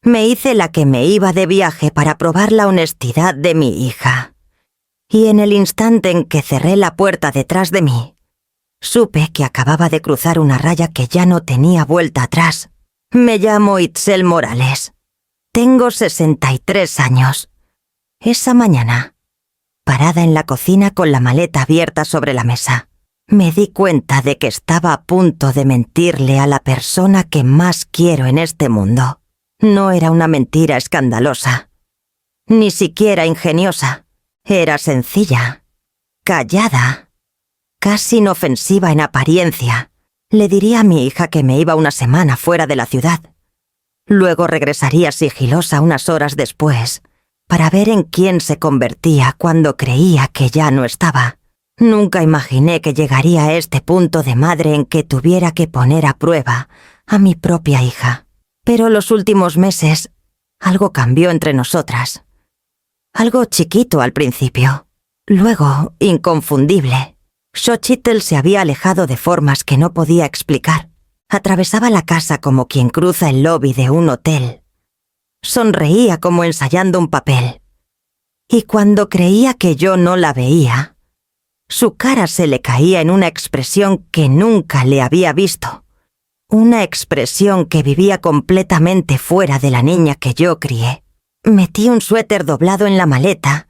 Me hice la que me iba de viaje para probar la honestidad de mi hija. Y en el instante en que cerré la puerta detrás de mí, supe que acababa de cruzar una raya que ya no tenía vuelta atrás. Me llamo Itzel Morales. Tengo 63 años. Esa mañana, parada en la cocina con la maleta abierta sobre la mesa, me di cuenta de que estaba a punto de mentirle a la persona que más quiero en este mundo. No era una mentira escandalosa, ni siquiera ingeniosa. Era sencilla, callada, casi inofensiva en apariencia. Le diría a mi hija que me iba una semana fuera de la ciudad. Luego regresaría sigilosa unas horas después para ver en quién se convertía cuando creía que ya no estaba. Nunca imaginé que llegaría a este punto de madre en que tuviera que poner a prueba a mi propia hija. Pero los últimos meses, algo cambió entre nosotras. Algo chiquito al principio, luego inconfundible. Xochitl se había alejado de formas que no podía explicar. Atravesaba la casa como quien cruza el lobby de un hotel. Sonreía como ensayando un papel. Y cuando creía que yo no la veía, su cara se le caía en una expresión que nunca le había visto. Una expresión que vivía completamente fuera de la niña que yo crié. Metí un suéter doblado en la maleta,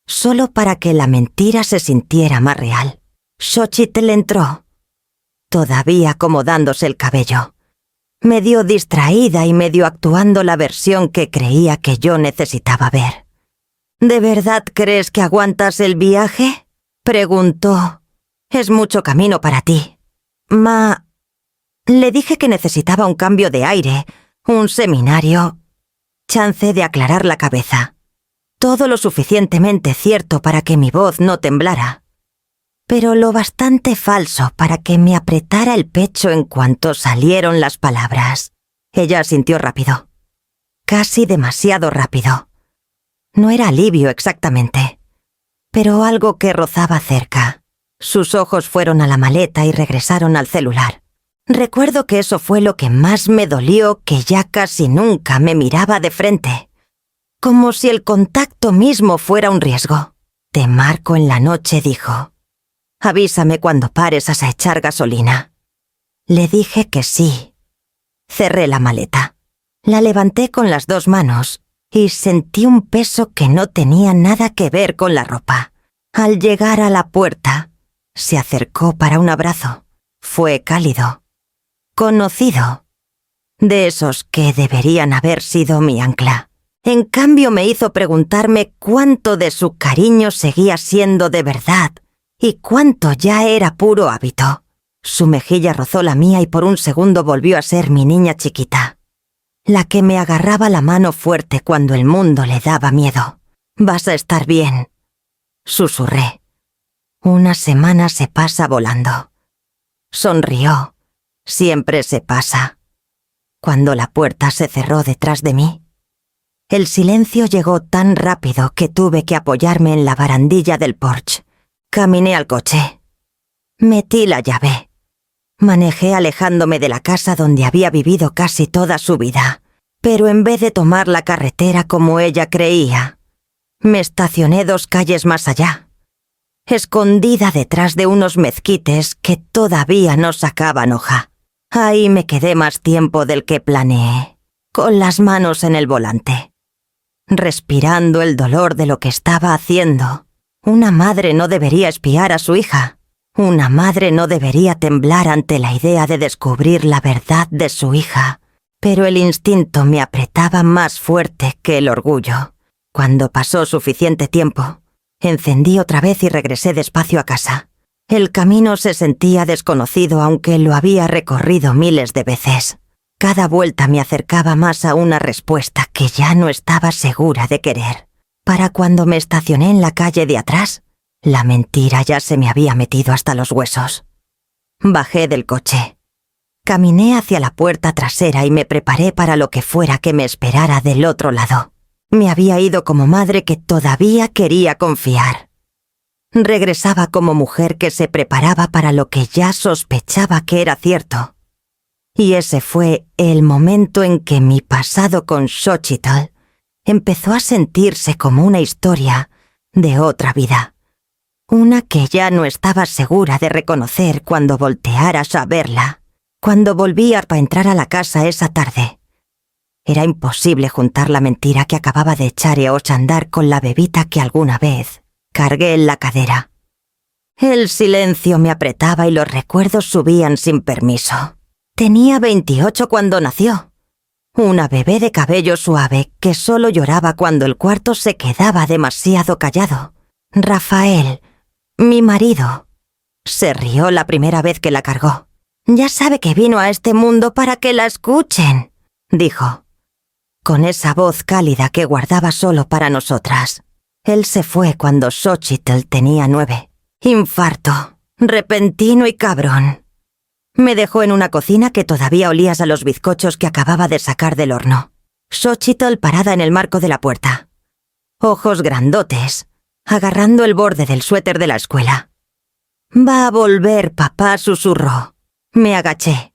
solo para que la mentira se sintiera más real. Xochitl entró, todavía acomodándose el cabello, medio distraída y medio actuando la versión que creía que yo necesitaba ver. ¿De verdad crees que aguantas el viaje?, preguntó. Es mucho camino para ti. Le dije que necesitaba un cambio de aire, un seminario. Chance de aclarar la cabeza. Todo lo suficientemente cierto para que mi voz no temblara, pero lo bastante falso para que me apretara el pecho en cuanto salieron las palabras. Ella asintió rápido. Casi demasiado rápido. No era alivio exactamente, pero algo que rozaba cerca. Sus ojos fueron a la maleta y regresaron al celular. Recuerdo que eso fue lo que más me dolió, que ya casi nunca me miraba de frente. Como si el contacto mismo fuera un riesgo. Te marco en la noche, dijo. Avísame cuando pares a echar gasolina. Le dije que sí. Cerré la maleta. La levanté con las dos manos y sentí un peso que no tenía nada que ver con la ropa. Al llegar a la puerta, se acercó para un abrazo. Fue cálido. Conocido, de esos que deberían haber sido mi ancla. En cambio me hizo preguntarme cuánto de su cariño seguía siendo de verdad y cuánto ya era puro hábito. Su mejilla rozó la mía y por un segundo volvió a ser mi niña chiquita, la que me agarraba la mano fuerte cuando el mundo le daba miedo. Vas a estar bien, susurré. Una semana se pasa volando. Sonrió. Siempre se pasa. Cuando la puerta se cerró detrás de mí, el silencio llegó tan rápido que tuve que apoyarme en la barandilla del porche. Caminé al coche. Metí la llave. Manejé alejándome de la casa donde había vivido casi toda su vida, pero en vez de tomar la carretera como ella creía, me estacioné 2 calles más allá, escondida detrás de unos mezquites que todavía no sacaban hoja. Ahí me quedé más tiempo del que planeé, con las manos en el volante, respirando el dolor de lo que estaba haciendo. Una madre no debería espiar a su hija. Una madre no debería temblar ante la idea de descubrir la verdad de su hija. Pero el instinto me apretaba más fuerte que el orgullo. Cuando pasó suficiente tiempo, encendí otra vez y regresé despacio a casa. El camino se sentía desconocido aunque lo había recorrido miles de veces. Cada vuelta me acercaba más a una respuesta que ya no estaba segura de querer. Para cuando me estacioné en la calle de atrás, la mentira ya se me había metido hasta los huesos. Bajé del coche. Caminé hacia la puerta trasera y me preparé para lo que fuera que me esperara del otro lado. Me había ido como madre que todavía quería confiar. Regresaba como mujer que se preparaba para lo que ya sospechaba que era cierto. Y ese fue el momento en que mi pasado con Xochitl empezó a sentirse como una historia de otra vida. Una que ya no estaba segura de reconocer cuando voltearas a verla, cuando volvía para entrar a la casa esa tarde. Era imposible juntar la mentira que acababa de echar a andar con la bebita que alguna vez cargué en la cadera. El silencio me apretaba y los recuerdos subían sin permiso. Tenía 28 cuando nació. Una bebé de cabello suave que solo lloraba cuando el cuarto se quedaba demasiado callado. Rafael, mi marido, se rió la primera vez que la cargó. Ya sabe que vino a este mundo para que la escuchen, dijo, con esa voz cálida que guardaba solo para nosotras. Él se fue cuando Xochitl tenía 9. Infarto, repentino y cabrón. Me dejó en una cocina que todavía olías a los bizcochos que acababa de sacar del horno. Xochitl parada en el marco de la puerta. Ojos grandotes, agarrando el borde del suéter de la escuela. «Va a volver, papá», susurró. Me agaché.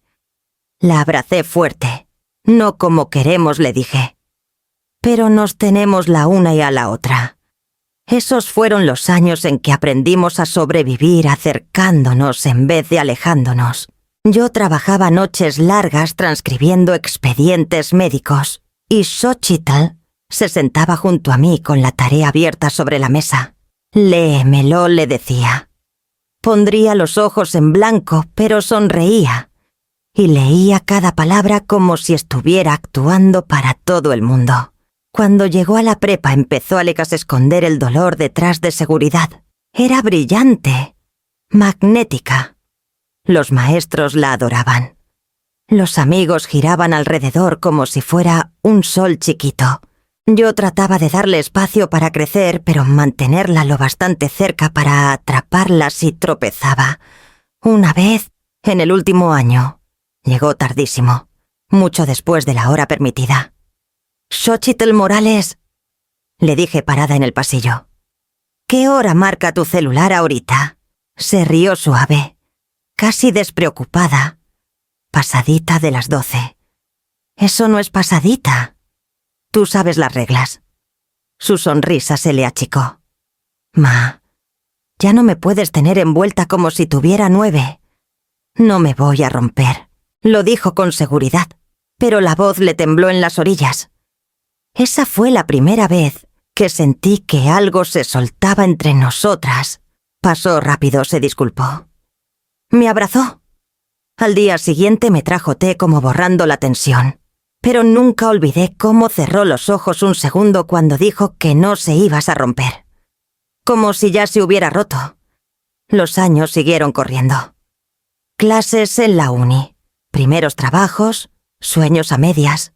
La abracé fuerte. «No como queremos», le dije. «Pero nos tenemos la una y a la otra». Esos fueron los años en que aprendimos a sobrevivir acercándonos en vez de alejándonos. Yo trabajaba noches largas transcribiendo expedientes médicos y Xochitl se sentaba junto a mí con la tarea abierta sobre la mesa. «Léemelo», le decía. Pondría los ojos en blanco, pero sonreía y leía cada palabra como si estuviera actuando para todo el mundo. Cuando llegó a la prepa empezó a esconder el dolor detrás de seguridad. Era brillante, magnética. Los maestros la adoraban. Los amigos giraban alrededor como si fuera un sol chiquito. Yo trataba de darle espacio para crecer, pero mantenerla lo bastante cerca para atraparla si tropezaba. Una vez, en el último año, llegó tardísimo, mucho después de la hora permitida. «Xochitl Morales», le dije parada en el pasillo. «¿Qué hora marca tu celular ahorita?» Se rió suave, casi despreocupada. «Pasadita de las 12». «Eso no es pasadita. Tú sabes las reglas». Su sonrisa se le achicó. «Ma, ya no me puedes tener envuelta como si tuviera 9. No me voy a romper», lo dijo con seguridad, pero la voz le tembló en las orillas. Esa fue la primera vez que sentí que algo se soltaba entre nosotras. Pasó rápido, se disculpó. Me abrazó. Al día siguiente me trajo té como borrando la tensión, pero nunca olvidé cómo cerró los ojos un segundo cuando dijo que no se ibas a romper. Como si ya se hubiera roto. Los años siguieron corriendo. Clases en la uni, primeros trabajos, sueños a medias.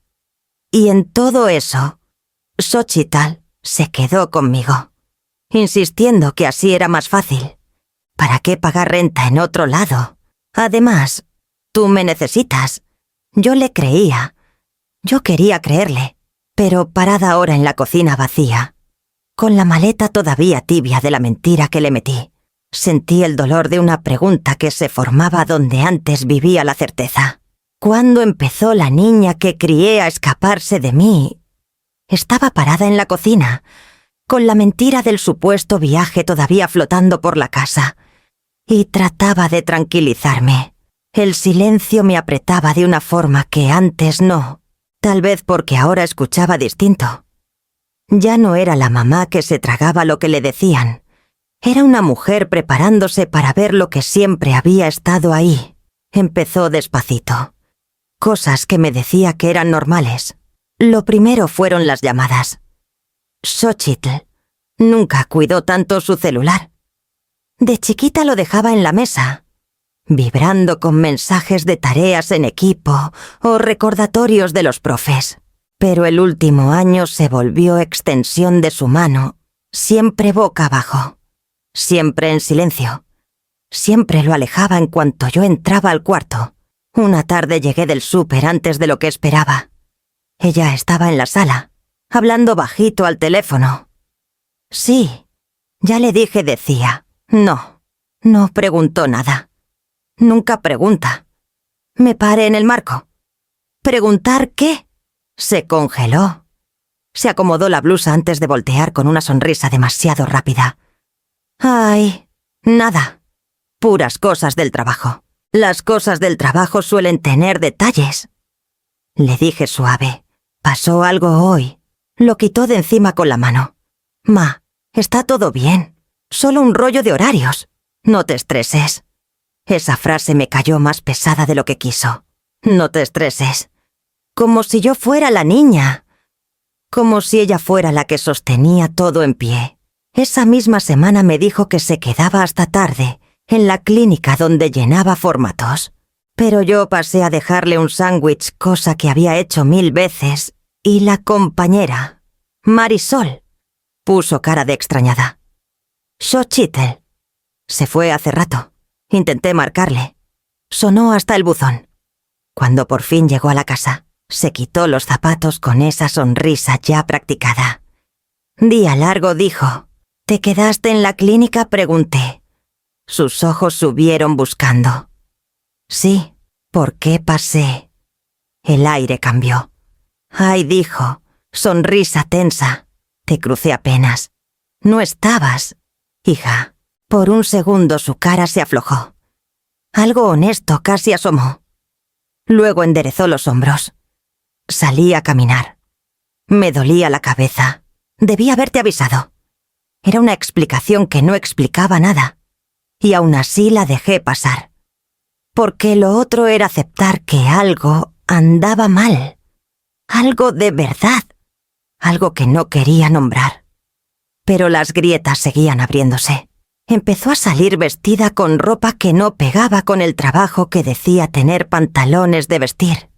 Y en todo eso, Xochitl se quedó conmigo, insistiendo que así era más fácil. ¿Para qué pagar renta en otro lado? Además, tú me necesitas. Yo le creía. Yo quería creerle, pero parada ahora en la cocina vacía, con la maleta todavía tibia de la mentira que le metí, sentí el dolor de una pregunta que se formaba donde antes vivía la certeza. ¿Cuándo empezó la niña que crié a escaparse de mí? Estaba parada en la cocina, con la mentira del supuesto viaje todavía flotando por la casa, y trataba de tranquilizarme. El silencio me apretaba de una forma que antes no, tal vez porque ahora escuchaba distinto. Ya no era la mamá que se tragaba lo que le decían, era una mujer preparándose para ver lo que siempre había estado ahí. Empezó despacito. Cosas que me decía que eran normales. Lo primero fueron las llamadas. Xochitl nunca cuidó tanto su celular. De chiquita lo dejaba en la mesa, vibrando con mensajes de tareas en equipo o recordatorios de los profes. Pero el último año se volvió extensión de su mano, siempre boca abajo, siempre en silencio. Siempre lo alejaba en cuanto yo entraba al cuarto. Una tarde llegué del súper antes de lo que esperaba. Ella estaba en la sala, hablando bajito al teléfono. Sí, ya le dije, decía. No preguntó nada. Nunca pregunta. Me paré en el marco. ¿Preguntar qué? Se congeló. Se acomodó la blusa antes de voltear con una sonrisa demasiado rápida. Ay, nada. Puras cosas del trabajo. Las cosas del trabajo suelen tener detalles. Le dije suave. Pasó algo hoy. Lo quitó de encima con la mano. Ma, está todo bien. Solo un rollo de horarios. No te estreses. Esa frase me cayó más pesada de lo que quiso. No te estreses. Como si yo fuera la niña. Como si ella fuera la que sostenía todo en pie. Esa misma semana me dijo que se quedaba hasta tarde en la clínica donde llenaba formatos. Pero yo pasé a dejarle un sándwich, cosa que había hecho 1000 veces, y la compañera, Marisol, puso cara de extrañada. Xochitl. Se fue hace rato. Intenté marcarle. Sonó hasta el buzón. Cuando por fin llegó a la casa, se quitó los zapatos con esa sonrisa ya practicada. Día largo, dijo. ¿Te quedaste en la clínica?, pregunté. Sus ojos subieron buscando. Sí, ¿por qué pasé? El aire cambió. Ay, dijo, sonrisa tensa. Te crucé apenas. No estabas, hija. Por un segundo su cara se aflojó. Algo honesto casi asomó. Luego enderezó los hombros. Salí a caminar. Me dolía la cabeza. Debí haberte avisado. Era una explicación que no explicaba nada. Y aún así la dejé pasar. Porque lo otro era aceptar que algo andaba mal. Algo de verdad. Algo que no quería nombrar. Pero las grietas seguían abriéndose. Empezó a salir vestida con ropa que no pegaba con el trabajo que decía tener pantalones de vestir.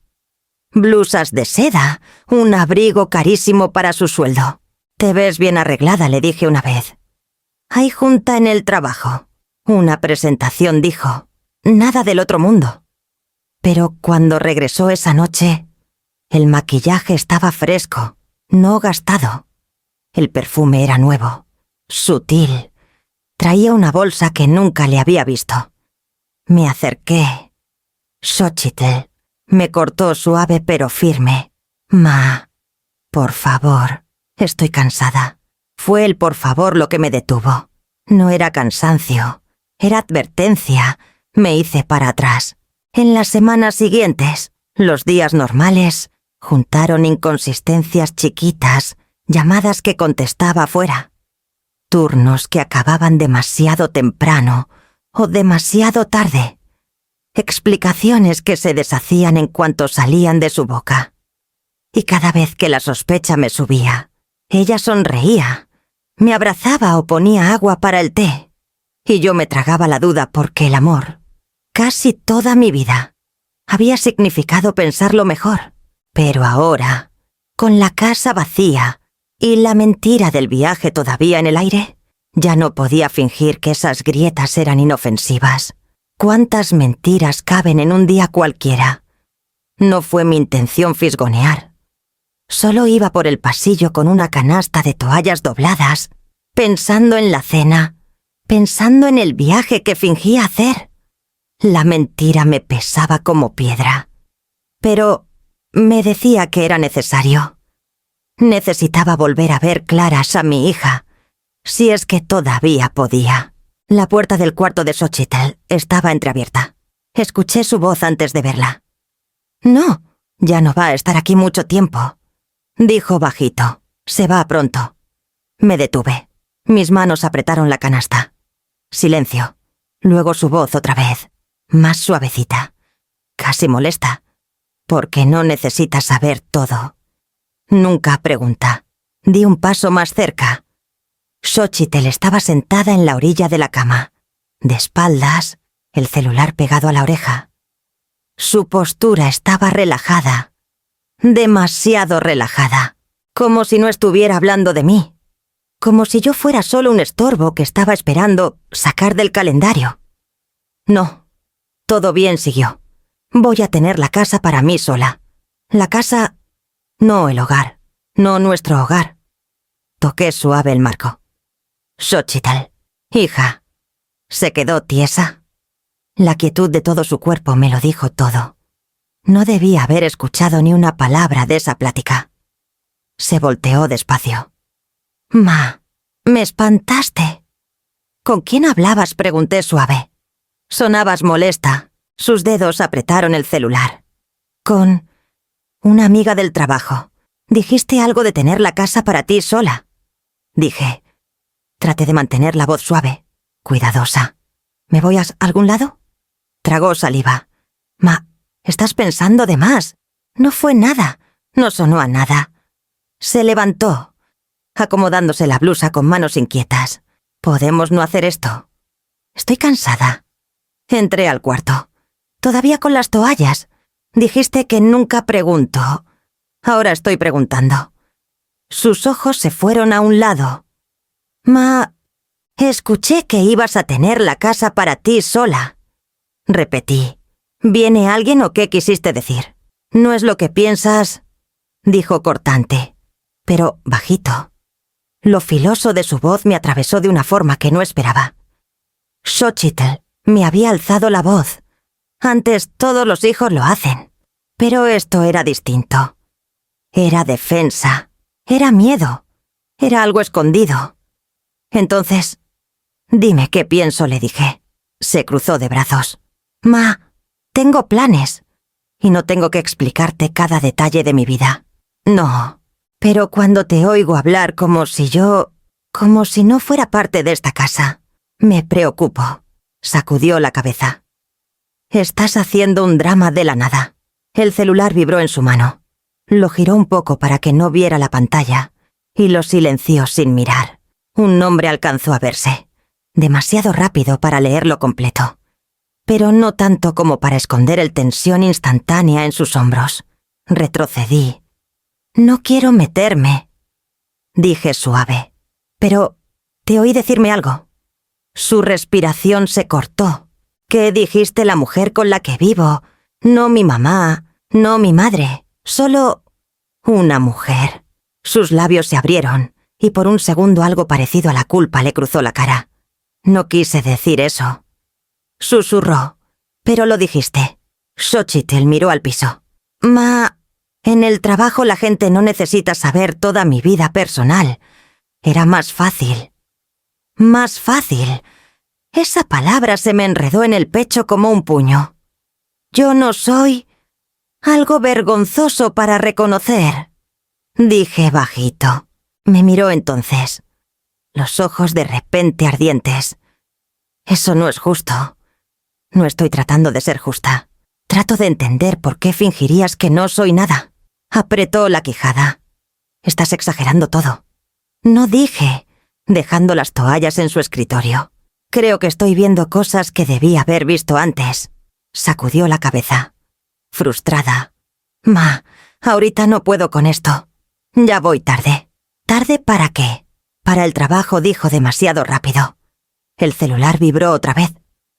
Blusas de seda, un abrigo carísimo para su sueldo. Te ves bien arreglada, le dije una vez. Hay junta en el trabajo. Una presentación, dijo. Nada del otro mundo. Pero cuando regresó esa noche, el maquillaje estaba fresco, no gastado. El perfume era nuevo, sutil. Traía una bolsa que nunca le había visto. Me acerqué. Xochitl. Me cortó suave pero firme. Ma, por favor, estoy cansada. Fue el por favor lo que me detuvo. No era cansancio, era advertencia. Me hice para atrás. En las semanas siguientes, los días normales, juntaron inconsistencias chiquitas, llamadas que contestaba afuera. Turnos que acababan demasiado temprano o demasiado tarde. Explicaciones que se deshacían en cuanto salían de su boca. Y cada vez que la sospecha me subía, ella sonreía, me abrazaba o ponía agua para el té, y yo me tragaba la duda porque el amor, casi toda mi vida, había significado pensarlo mejor. Pero ahora, con la casa vacía y la mentira del viaje todavía en el aire, ya no podía fingir que esas grietas eran inofensivas. ¿Cuántas mentiras caben en un día cualquiera? No fue mi intención fisgonear. Solo iba por el pasillo con una canasta de toallas dobladas, pensando en la cena, pensando en el viaje que fingía hacer. La mentira me pesaba como piedra. Pero me decía que era necesario. Necesitaba volver a ver claras a mi hija, si es que todavía podía. La puerta del cuarto de Xochitl estaba entreabierta. Escuché su voz antes de verla. No, ya no va a estar aquí mucho tiempo, dijo bajito. Se va pronto. Me detuve. Mis manos apretaron la canasta. Silencio. Luego su voz otra vez, más suavecita, casi molesta, porque no necesita saber todo. Nunca pregunta. Di un paso más cerca. Xochitl estaba sentada en la orilla de la cama, de espaldas, el celular pegado a la oreja. Su postura estaba relajada, demasiado relajada, como si no estuviera hablando de mí, como si yo fuera solo un estorbo que estaba esperando sacar del calendario. No, todo bien, siguió. Voy a tener la casa para mí sola. La casa, no el hogar, no nuestro hogar. Toqué suave el marco. Xochitl, hija. Se quedó tiesa. La quietud de todo su cuerpo me lo dijo todo. No debía haber escuchado ni una palabra de esa plática. Se volteó despacio. «Ma, me espantaste». «¿Con quién hablabas?», pregunté suave. Sonabas molesta. Sus dedos apretaron el celular. «Con una amiga del trabajo. Dijiste algo de tener la casa para ti sola». Dije. Traté de mantener la voz suave, cuidadosa. «¿Me voy a algún lado?». Tragó saliva. «Ma, estás pensando de más. No fue nada. No sonó a nada». Se levantó, acomodándose la blusa con manos inquietas. «¿Podemos no hacer esto?». «Estoy cansada». Entré al cuarto. «Todavía con las toallas. Dijiste que nunca pregunto. Ahora estoy preguntando». Sus ojos se fueron a un lado. «Ma, escuché que ibas a tener la casa para ti sola». Repetí. «¿Viene alguien o qué quisiste decir?». «No es lo que piensas», dijo cortante, pero bajito. Lo filoso de su voz me atravesó de una forma que no esperaba. Xochitl me había alzado la voz. Antes todos los hijos lo hacen, pero esto era distinto. Era defensa, era miedo, era algo escondido. «Entonces, dime qué pienso», le dije. Se cruzó de brazos. «Ma, tengo planes, y no tengo que explicarte cada detalle de mi vida. No, pero cuando te oigo hablar como si no fuera parte de esta casa, me preocupo». Sacudió la cabeza. «Estás haciendo un drama de la nada». El celular vibró en su mano. Lo giró un poco para que no viera la pantalla y lo silenció sin mirar. Un nombre alcanzó a verse, demasiado rápido para leerlo completo, pero no tanto como para esconder el tensión instantánea en sus hombros. Retrocedí. «No quiero meterme», dije suave. «Pero te oí decirme algo». Su respiración se cortó. «¿Qué dijiste? La mujer con la que vivo. No mi mamá, no mi madre. Solo una mujer». Sus labios se abrieron, y por un segundo algo parecido a la culpa le cruzó la cara. «No quise decir eso». Susurró. «Pero lo dijiste». Xochitl miró al piso. «Ma, en el trabajo la gente no necesita saber toda mi vida personal. Era más fácil». «Más fácil». Esa palabra se me enredó en el pecho como un puño. «Yo no soy algo vergonzoso para reconocer», dije bajito. Me miró entonces, los ojos de repente ardientes. «Eso no es justo. No estoy tratando de ser justa. Trato de entender por qué fingirías que no soy nada». Apretó la quijada. «Estás exagerando todo». «No dije», dejando las toallas en su escritorio. «Creo que estoy viendo cosas que debí haber visto antes». Sacudió la cabeza, frustrada. «Ma, ahorita no puedo con esto. Ya voy tarde». «¿Tarde para qué?». «Para el trabajo», dijo demasiado rápido. El celular vibró otra vez.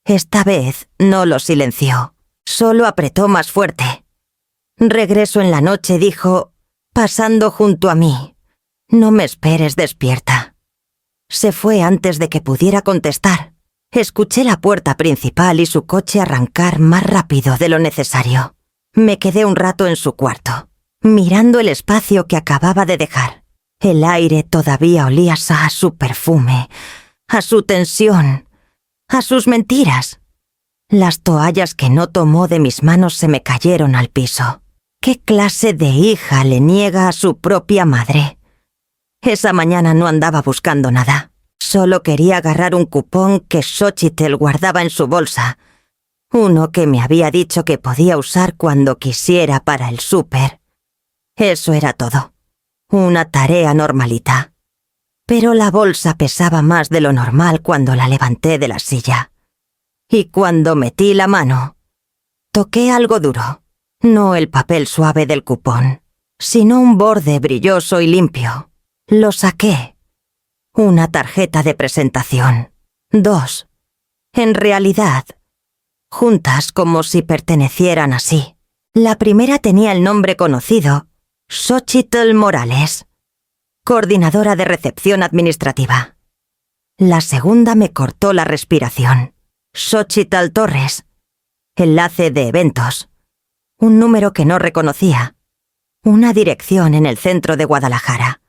Esta vez no lo silenció, solo apretó más fuerte. «Regreso en la noche», dijo, pasando junto a mí. «No me esperes despierta». Se fue antes de que pudiera contestar. Escuché la puerta principal y su coche arrancar más rápido de lo necesario. Me quedé un rato en su cuarto, mirando el espacio que acababa de dejar. El aire todavía olía a su perfume, a su tensión, a sus mentiras. Las toallas que no tomó de mis manos se me cayeron al piso. ¿Qué clase de hija le niega a su propia madre? Esa mañana no andaba buscando nada. Solo quería agarrar un cupón que Xochitl guardaba en su bolsa. Uno que me había dicho que podía usar cuando quisiera para el súper. Eso era todo. Una tarea normalita. Pero la bolsa pesaba más de lo normal cuando la levanté de la silla. Y cuando metí la mano, toqué algo duro. No el papel suave del cupón, sino un borde brilloso y limpio. Lo saqué. Una tarjeta de presentación. 2. En realidad, juntas como si pertenecieran así. La primera tenía el nombre conocido, Xochitl Morales, coordinadora de recepción administrativa. La segunda me cortó la respiración. Xochitl Torres, enlace de eventos. Un número que no reconocía. Una dirección en el centro de Guadalajara.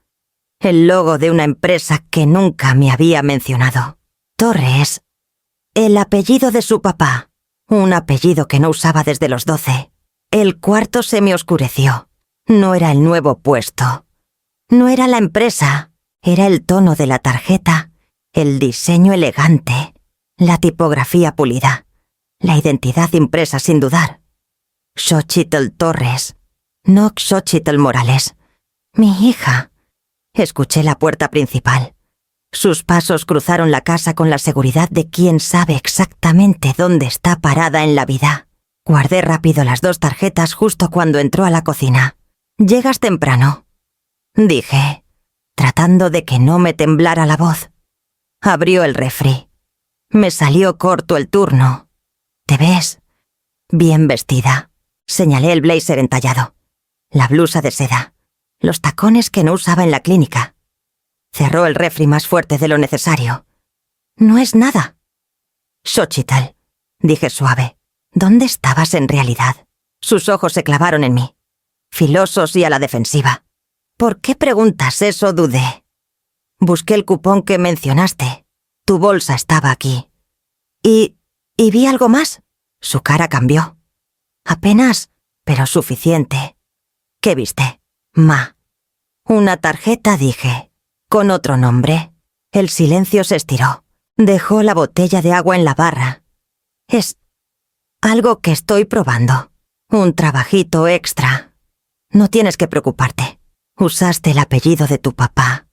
El logo de una empresa que nunca me había mencionado. Torres. El apellido de su papá. Un apellido que no usaba desde los 12. El cuarto se me oscureció. No era el nuevo puesto. No era la empresa. Era el tono de la tarjeta. El diseño elegante. La tipografía pulida. La identidad impresa sin dudar. Xochitl Torres. No Xochitl Morales. Mi hija. Escuché la puerta principal. Sus pasos cruzaron la casa con la seguridad de quien sabe exactamente dónde está parada en la vida. Guardé rápido las 2 tarjetas justo cuando entró a la cocina. «Llegas temprano», dije, tratando de que no me temblara la voz. Abrió el refri. Me salió corto el turno. «¿Te ves?» «Bien vestida», señalé el blazer entallado, la blusa de seda, los tacones que no usaba en la clínica. Cerró el refri más fuerte de lo necesario. «No es nada». «Xochitl», dije suave, «¿dónde estabas en realidad?» Sus ojos se clavaron en mí, filosos y a la defensiva. «¿Por qué preguntas eso?» dudé. «Busqué el cupón que mencionaste. Tu bolsa estaba aquí. ¿Y vi algo más?» Su cara cambió. «Apenas, pero suficiente». «¿Qué viste?» «Ma». «Una tarjeta», dije, «con otro nombre». El silencio se estiró. Dejó la botella de agua en la barra. «Es algo que estoy probando. Un trabajito extra. No tienes que preocuparte. Usaste el apellido de tu papá».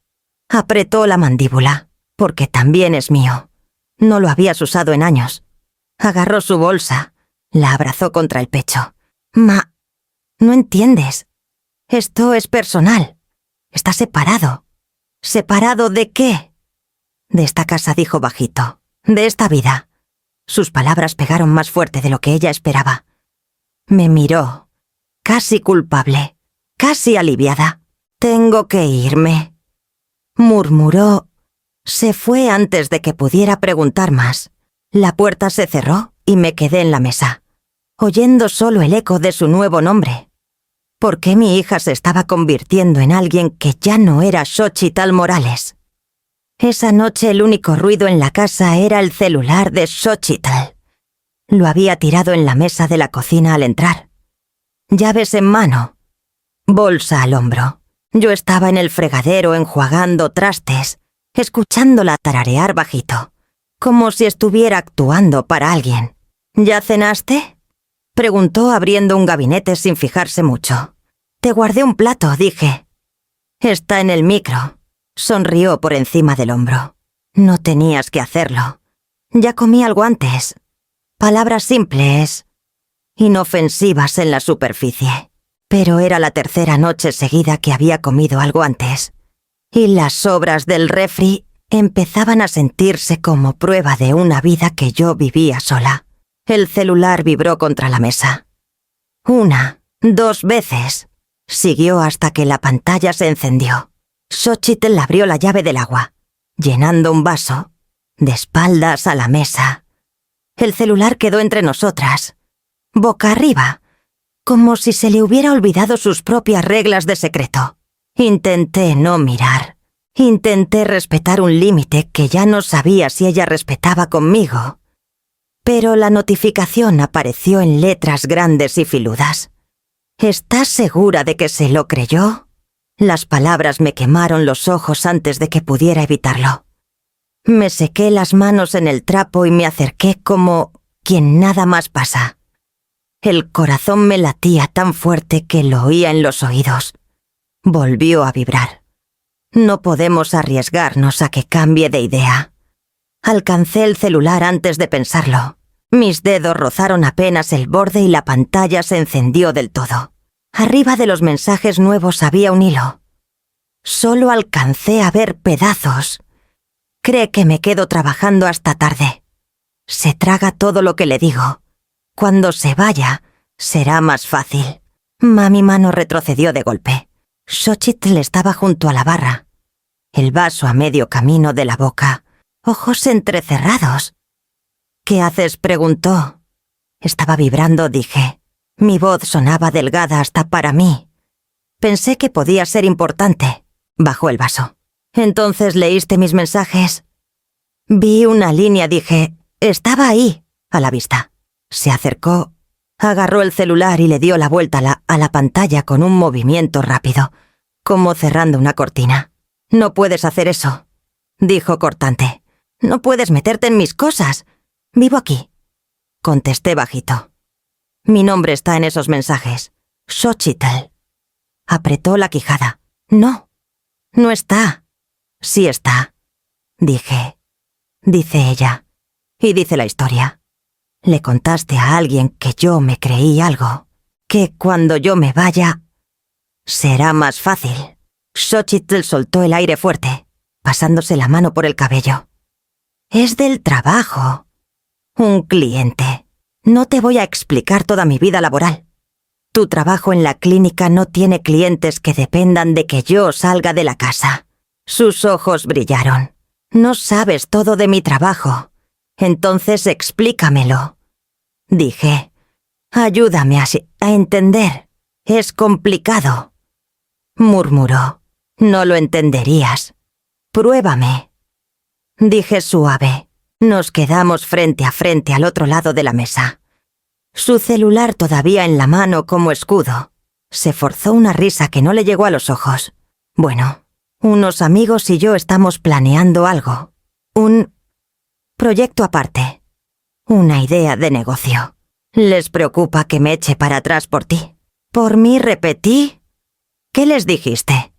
Apretó la mandíbula, porque también es mío. No lo habías usado en años. Agarró su bolsa, la abrazó contra el pecho. «Ma, no entiendes. Esto es personal. Está separado». «¿Separado de qué?» «De esta casa», dijo bajito. «De esta vida». Sus palabras pegaron más fuerte de lo que ella esperaba. Me miró, casi culpable, casi aliviada. «Tengo que irme», murmuró. Se fue antes de que pudiera preguntar más. La puerta se cerró y me quedé en la mesa, oyendo solo el eco de su nuevo nombre. ¿Por qué mi hija se estaba convirtiendo en alguien que ya no era Xochitl Morales? Esa noche el único ruido en la casa era el celular de Xochitl. Lo había tirado en la mesa de la cocina al entrar. Llaves en mano, bolsa al hombro. Yo estaba en el fregadero enjuagando trastes, escuchándola tararear bajito, como si estuviera actuando para alguien. «¿Ya cenaste?», preguntó abriendo un gabinete sin fijarse mucho. «Te guardé un plato», dije. «Está en el micro», sonrió por encima del hombro. «No tenías que hacerlo. Ya comí algo antes». Palabras simples, inofensivas en la superficie. Pero era la 3ª noche seguida que había comido algo antes. Y las sobras del refri empezaban a sentirse como prueba de una vida que yo vivía sola. El celular vibró contra la mesa. 1, 2 veces. Siguió hasta que la pantalla se encendió. Xochitl abrió la llave del agua, llenando un vaso, de espaldas a la mesa. El celular quedó entre nosotras, boca arriba, como si se le hubiera olvidado sus propias reglas de secreto. Intenté no mirar. Intenté respetar un límite que ya no sabía si ella respetaba conmigo. Pero la notificación apareció en letras grandes y filudas. «¿Estás segura de que se lo creyó?» Las palabras me quemaron los ojos antes de que pudiera evitarlo. Me sequé las manos en el trapo y me acerqué como quien nada más pasa. El corazón me latía tan fuerte que lo oía en los oídos. Volvió a vibrar. No podemos arriesgarnos a que cambie de idea. Alcancé el celular antes de pensarlo. Mis dedos rozaron apenas el borde y la pantalla se encendió del todo. Arriba de los mensajes nuevos había un hilo. Solo alcancé a ver pedazos. Cree que me quedo trabajando hasta tarde. Se traga todo lo que le digo. Cuando se vaya, será más fácil. Mi mano retrocedió de golpe. Xochitl estaba junto a la barra, el vaso a medio camino de la boca, ojos entrecerrados. «¿Qué haces?», preguntó. Estaba vibrando, dije. Mi voz sonaba delgada hasta para mí. Pensé que podía ser importante. Bajó el vaso. «¿Entonces leíste mis mensajes?» Vi una línea, dije. Estaba ahí, a la vista. Se acercó, agarró el celular y le dio la vuelta a la pantalla con un movimiento rápido, como cerrando una cortina. «No puedes hacer eso», dijo cortante. «No puedes meterte en mis cosas. Vivo aquí», contesté bajito. «Mi nombre está en esos mensajes. Xochitl». Apretó la quijada. «No, no está». «Sí está», dije. Dice ella. Y dice la historia. Le contaste a alguien que yo me creí algo. Que cuando yo me vaya, será más fácil. Xochitl soltó el aire fuerte, pasándose la mano por el cabello. «Es del trabajo. Un cliente. No te voy a explicar toda mi vida laboral. Tu trabajo en la clínica no tiene clientes que dependan de que yo salga de la casa». Sus ojos brillaron. «No sabes todo de mi trabajo. Entonces explícamelo», dije. «Ayúdame a entender. Es complicado». Murmuró. «No lo entenderías. Pruébame». Dije suave. Nos quedamos frente a frente al otro lado de la mesa. Su celular todavía en la mano como escudo. Se forzó una risa que no le llegó a los ojos. «Bueno, unos amigos y yo estamos planeando algo. Un proyecto aparte. Una idea de negocio. ¿Les preocupa que me eche para atrás por ti? ¿Por mí repetí? ¿Qué les dijiste?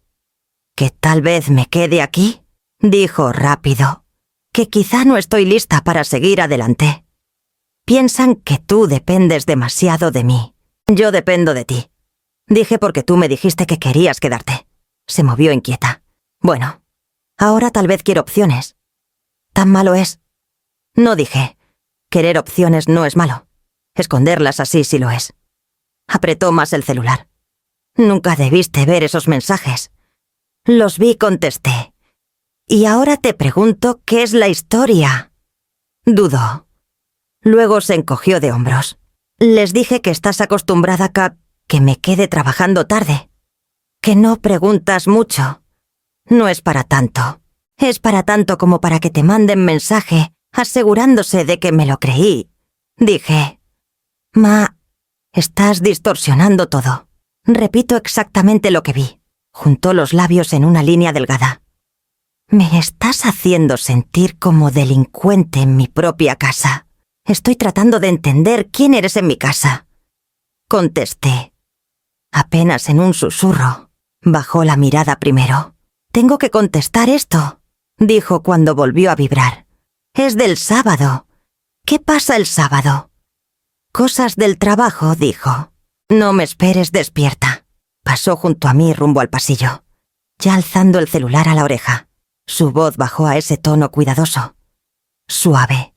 ¿Que tal vez me quede aquí?», dijo rápido. «Que quizá no estoy lista para seguir adelante. Piensan que tú dependes demasiado de mí. Yo dependo de ti», dije porque tú me dijiste que querías quedarte. Se movió inquieta. «Bueno, ahora tal vez quiero opciones». «¿Tan malo es?» No, dije. Querer opciones no es malo. Esconderlas así sí lo es. Apretó más el celular. «Nunca debiste ver esos mensajes». «Los vi», contesté. «Y ahora te pregunto qué es la historia». Dudó. Luego se encogió de hombros. «Les dije que estás acostumbrada a que me quede trabajando tarde. Que no preguntas mucho. No es para tanto. Es para tanto como para que te manden mensaje asegurándose de que me lo creí». Dije. Estás distorsionando todo. Repito exactamente lo que vi». Juntó los labios en una línea delgada. «Me estás haciendo sentir como delincuente en mi propia casa. Estoy tratando de entender quién eres en mi casa», contesté. Apenas en un susurro. Bajó la mirada primero. «Tengo que contestar esto», dijo cuando volvió a vibrar. «Es del sábado. ¿Qué pasa el sábado?» «Cosas del trabajo», dijo. «No me esperes despierta». Pasó junto a mí rumbo al pasillo, ya alzando el celular a la oreja. Su voz bajó a ese tono cuidadoso, suave,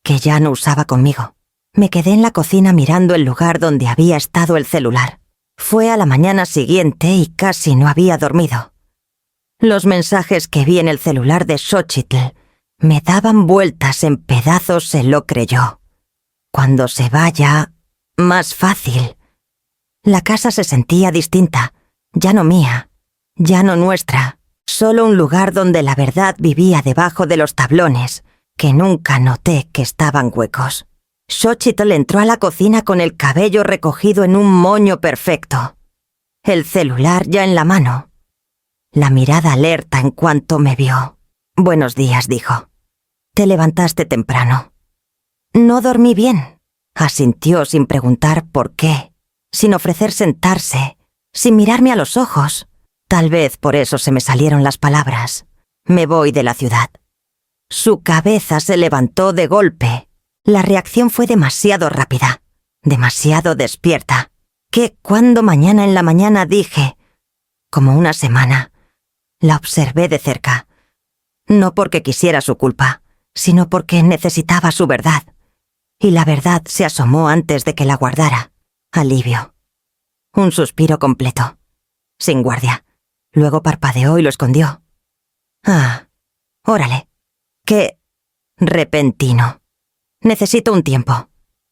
que ya no usaba conmigo. Me quedé en la cocina mirando el lugar donde había estado el celular. Fue a la mañana siguiente y casi no había dormido. Los mensajes que vi en el celular de Xochitl me daban vueltas en pedazos, se lo creyó. Cuando se vaya, más fácil. La casa se sentía distinta, ya no mía, ya no nuestra, solo un lugar donde la verdad vivía debajo de los tablones, que nunca noté que estaban huecos. Xochitl entró a la cocina con el cabello recogido en un moño perfecto, el celular ya en la mano, la mirada alerta en cuanto me vio. «Buenos días», dijo. «Te levantaste temprano». «No dormí bien», asintió sin preguntar por qué, sin ofrecer sentarse, sin mirarme a los ojos. Tal vez por eso se me salieron las palabras. «Me voy de la ciudad». Su cabeza se levantó de golpe. La reacción fue demasiado rápida, demasiado despierta. Que cuando mañana en la mañana dije, como una semana, la observé de cerca. No porque quisiera su culpa, sino porque necesitaba su verdad. Y la verdad se asomó antes de que la guardara. Alivio. Un suspiro completo. Sin guardia. Luego parpadeó y lo escondió. «Ah, órale. Qué repentino. Necesito un tiempo»,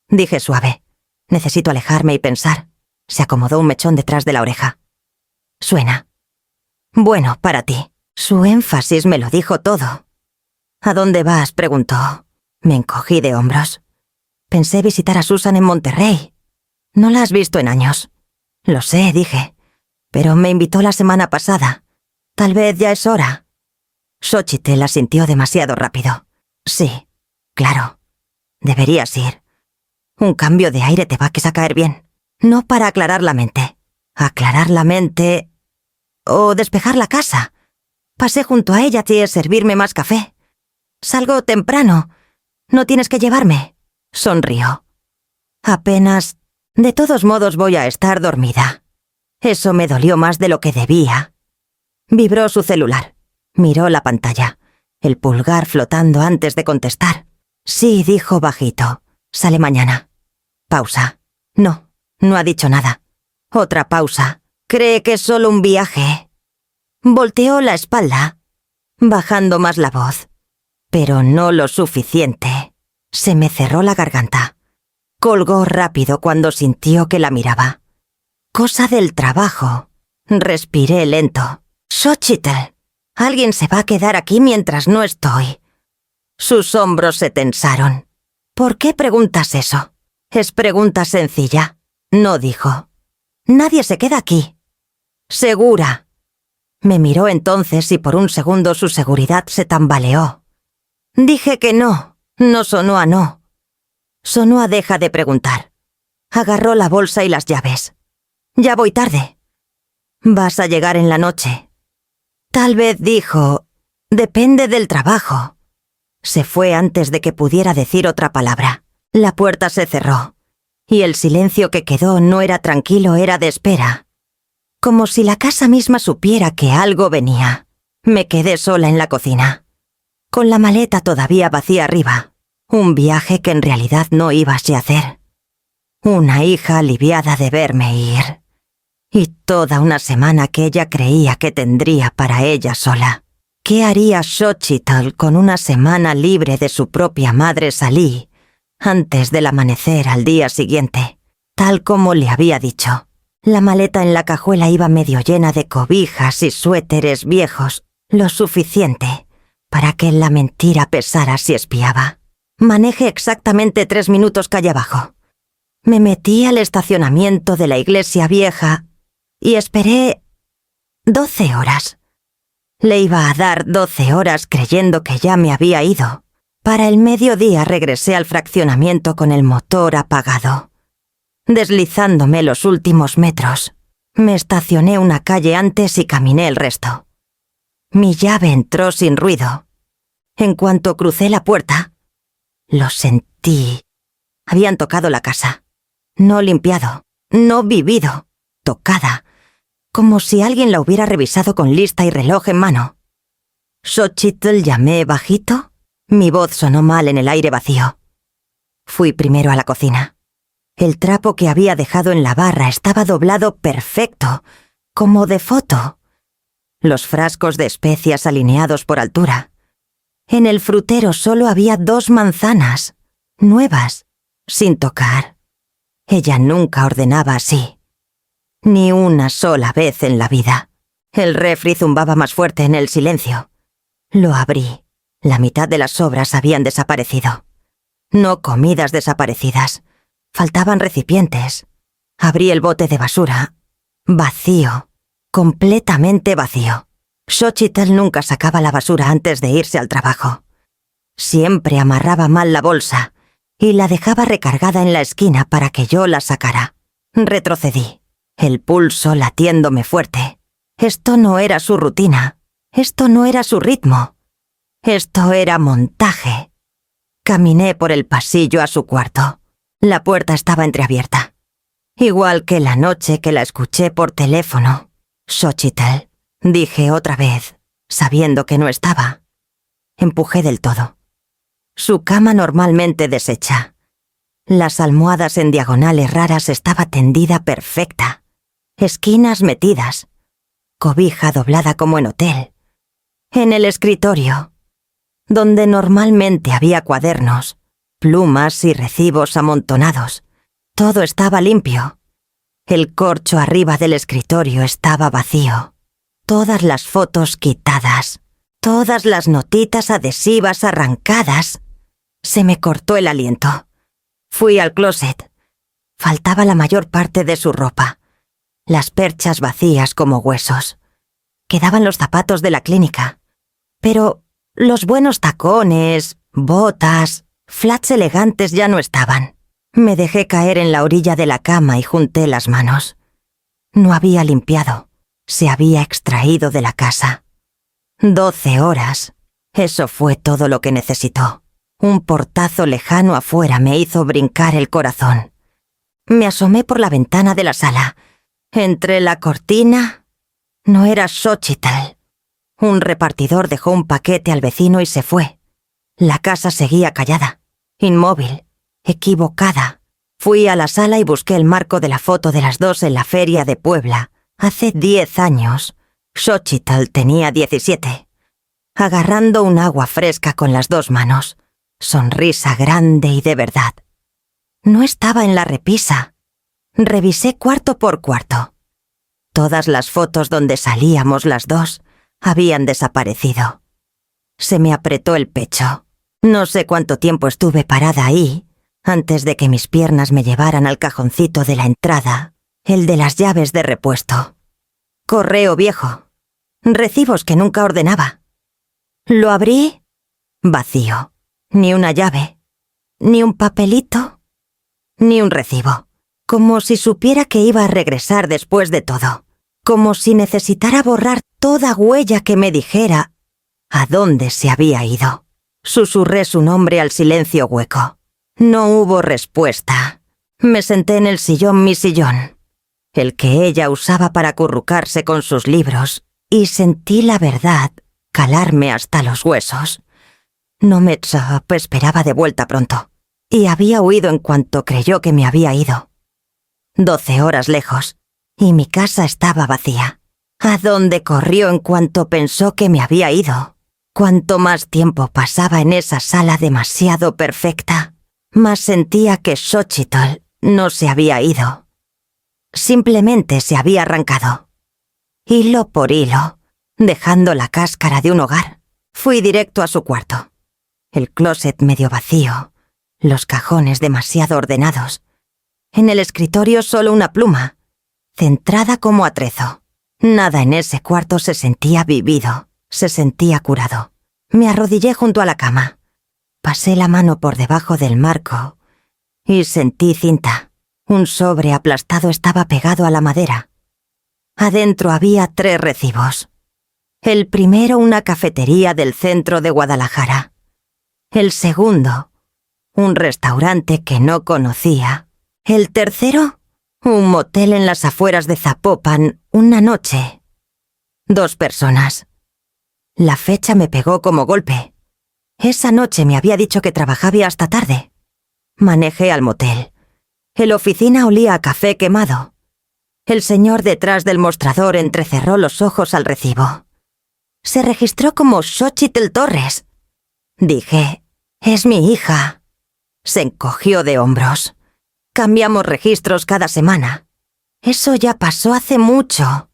dije suave. Necesito alejarme y pensar. Se acomodó un mechón detrás de la oreja. Suena. Bueno, para ti. Su énfasis me lo dijo todo. ¿A dónde vas?, preguntó. Me encogí de hombros. Pensé visitar a Susan en Monterrey. No la has visto en años. Lo sé, dije. Pero me invitó la semana pasada. Tal vez ya es hora. Xochitl la sintió demasiado rápido. Sí, claro. Deberías ir. Un cambio de aire te va a caer bien. No para aclarar la mente. Aclarar la mente... o despejar la casa. Pasé junto a ella y servirme más café. Salgo temprano. No tienes que llevarme. Sonrió. Apenas... De todos modos voy a estar dormida. Eso me dolió más de lo que debía. Vibró su celular. Miró la pantalla. El pulgar flotando antes de contestar. Sí, dijo bajito. Sale mañana. Pausa. No, no ha dicho nada. Otra pausa. Cree que es solo un viaje. Volteó la espalda, bajando más la voz. Pero no lo suficiente. Se me cerró la garganta. Colgó rápido cuando sintió que la miraba. Cosa del trabajo. Respiré lento. Xochitl, alguien se va a quedar aquí mientras no estoy. Sus hombros se tensaron. ¿Por qué preguntas eso? Es pregunta sencilla. No dijo. Nadie se queda aquí. ¿Segura? Me miró entonces y por un segundo su seguridad se tambaleó. Dije que no. No sonó a no. Sonó a deja de preguntar. Agarró la bolsa y las llaves. Ya voy tarde. Vas a llegar en la noche. Tal vez dijo, depende del trabajo. Se fue antes de que pudiera decir otra palabra. La puerta se cerró. Y el silencio que quedó no era tranquilo, era de espera. Como si la casa misma supiera que algo venía. Me quedé sola en la cocina. Con la maleta todavía vacía arriba. Un viaje que en realidad no iba a hacer. Una hija aliviada de verme ir. Y toda una semana que ella creía que tendría para ella sola. ¿Qué haría Xochitl con una semana libre de su propia madre Salí antes del amanecer al día siguiente? Tal como le había dicho. La maleta en la cajuela iba medio llena de cobijas y suéteres viejos, lo suficiente para que la mentira pesara si espiaba. Manejé exactamente 3 minutos calle abajo. Me metí al estacionamiento de la iglesia vieja y esperé 12 horas. Le iba a dar 12 horas creyendo que ya me había ido. Para el mediodía regresé al fraccionamiento con el motor apagado. Deslizándome los últimos metros, me estacioné una calle antes y caminé el resto. Mi llave entró sin ruido. En cuanto crucé la puerta, lo sentí. Habían tocado la casa. No limpiado, no vivido, tocada, como si alguien la hubiera revisado con lista y reloj en mano. Xochitl, llamé bajito. Mi voz sonó mal en el aire vacío. Fui primero a la cocina. El trapo que había dejado en la barra estaba doblado perfecto, como de foto. Los frascos de especias alineados por altura. En el frutero solo había 2 manzanas, nuevas, sin tocar. Ella nunca ordenaba así. Ni una sola vez en la vida. El refri zumbaba más fuerte en el silencio. Lo abrí. La mitad de las sobras habían desaparecido. No comidas desaparecidas. Faltaban recipientes. Abrí el bote de basura. Vacío. Completamente vacío. Xochitl nunca sacaba la basura antes de irse al trabajo. Siempre amarraba mal la bolsa y la dejaba recargada en la esquina para que yo la sacara. Retrocedí, el pulso latiéndome fuerte. Esto no era su rutina. Esto no era su ritmo. Esto era montaje. Caminé por el pasillo a su cuarto. La puerta estaba entreabierta. Igual que la noche que la escuché por teléfono. Xochitl, dije otra vez, sabiendo que no estaba. Empujé del todo. Su cama normalmente deshecha. Las almohadas en diagonales raras estaba tendida perfecta. Esquinas metidas. Cobija doblada como en hotel. En el escritorio, donde normalmente había cuadernos, plumas y recibos amontonados. Todo estaba limpio. El corcho arriba del escritorio estaba vacío. Todas las fotos quitadas. Todas las notitas adhesivas arrancadas. Se me cortó el aliento. Fui al closet. Faltaba la mayor parte de su ropa. Las perchas vacías como huesos. Quedaban los zapatos de la clínica. Pero los buenos tacones, botas, flats elegantes ya no estaban. Me dejé caer en la orilla de la cama y junté las manos. No había limpiado. Se había extraído de la casa. 12 horas. Eso fue todo lo que necesitó. Un portazo lejano afuera me hizo brincar el corazón. Me asomé por la ventana de la sala. Entre la cortina... No era Xochitl. Un repartidor dejó un paquete al vecino y se fue. La casa seguía callada, inmóvil, equivocada. Fui a la sala y busqué el marco de la foto de las dos en la feria de Puebla. Hace 10 años. Xochitl tenía 17. Agarrando un agua fresca con las 2 manos. Sonrisa grande y de verdad. No estaba en la repisa. Revisé cuarto por cuarto. Todas las fotos donde salíamos las dos habían desaparecido. Se me apretó el pecho. No sé cuánto tiempo estuve parada ahí, antes de que mis piernas me llevaran al cajoncito de la entrada, el de las llaves de repuesto. Correo viejo. Recibos que nunca ordenaba. Lo abrí. Vacío. Ni una llave. Ni un papelito. Ni un recibo. Como si supiera que iba a regresar después de todo. Como si necesitara borrar toda huella que me dijera a dónde se había ido. Susurré su nombre al silencio hueco. No hubo respuesta. Me senté en el sillón, mi sillón, el que ella usaba para acurrucarse con sus libros, y sentí la verdad calarme hasta los huesos. Nometsa esperaba de vuelta pronto, y había huido en cuanto creyó que me había ido. 12 horas lejos, y mi casa estaba vacía. ¿A dónde corrió en cuanto pensó que me había ido? Cuanto más tiempo pasaba en esa sala demasiado perfecta, más sentía que Xochitl no se había ido. Simplemente se había arrancado. Hilo por hilo, dejando la cáscara de un hogar. Fui directo a su cuarto. El closet medio vacío, los cajones demasiado ordenados. En el escritorio solo una pluma, centrada como atrezo. Nada en ese cuarto se sentía vivido, se sentía curado. Me arrodillé junto a la cama. Pasé la mano por debajo del marco y sentí cinta. Un sobre aplastado estaba pegado a la madera. Adentro había 3 recibos. El primero, una cafetería del centro de Guadalajara. El segundo, un restaurante que no conocía. El tercero, un motel en las afueras de Zapopan, una noche. 2 personas. La fecha me pegó como golpe. Esa noche me había dicho que trabajaba hasta tarde. Manejé al motel. El oficina olía a café quemado. El señor detrás del mostrador entrecerró los ojos al recibo. Se registró como Xochitl Torres. Dije, es mi hija. Se encogió de hombros. Cambiamos registros cada semana. Eso ya pasó hace mucho.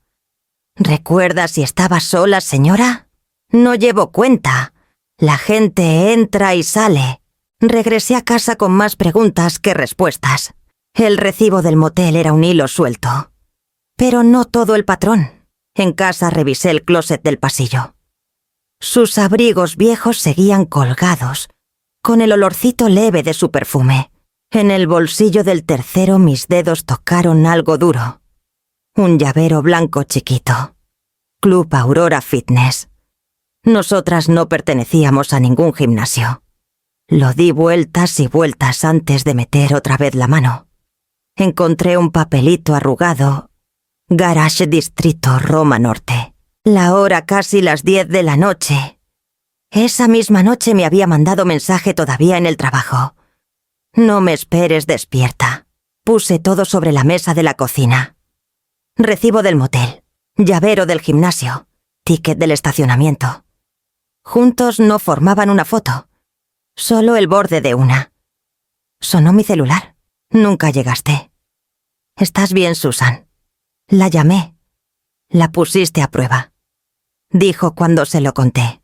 ¿Recuerda si estaba sola, señora? No llevo cuenta. La gente entra y sale. Regresé a casa con más preguntas que respuestas. El recibo del motel era un hilo suelto. Pero no todo el patrón. En casa revisé el closet del pasillo. Sus abrigos viejos seguían colgados, con el olorcito leve de su perfume. En el bolsillo del tercero mis dedos tocaron algo duro. Un llavero blanco chiquito. Club Aurora Fitness. Nosotras no pertenecíamos a ningún gimnasio. Lo di vueltas y vueltas antes de meter otra vez la mano. Encontré un papelito arrugado. Garage Distrito, Roma Norte. La hora casi las 10 de la noche. Esa misma noche me había mandado mensaje todavía en el trabajo. No me esperes despierta. Puse todo sobre la mesa de la cocina. Recibo del motel, llavero del gimnasio, ticket del estacionamiento. Juntos no formaban una foto, solo el borde de una. Sonó mi celular. Nunca llegaste. ¿Estás bien, Susan? La llamé. La pusiste a prueba. Dijo cuando se lo conté.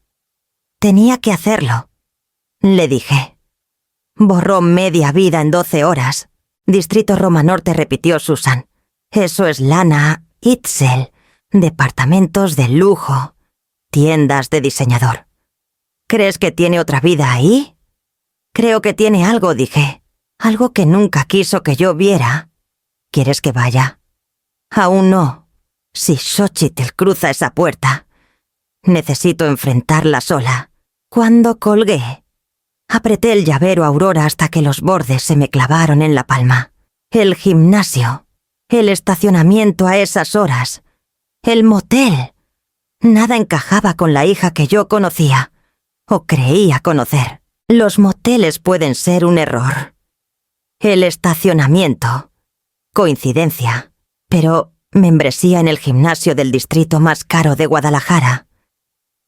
Tenía que hacerlo. Le dije. Borró media vida en 12 horas. Distrito Roma Norte, repitió Susan. Eso es lana, Itzel, departamentos de lujo, tiendas de diseñador. ¿Crees que tiene otra vida ahí? Creo que tiene algo, dije. Algo que nunca quiso que yo viera. ¿Quieres que vaya? Aún no. Si Xochitl cruza esa puerta, necesito enfrentarla sola. Cuando colgué, apreté el llavero a Aurora hasta que los bordes se me clavaron en la palma. El gimnasio, el estacionamiento a esas horas, el motel. Nada encajaba con la hija que yo conocía, o creía conocer. Los moteles pueden ser un error. El estacionamiento. Coincidencia. Pero membresía en el gimnasio del distrito más caro de Guadalajara.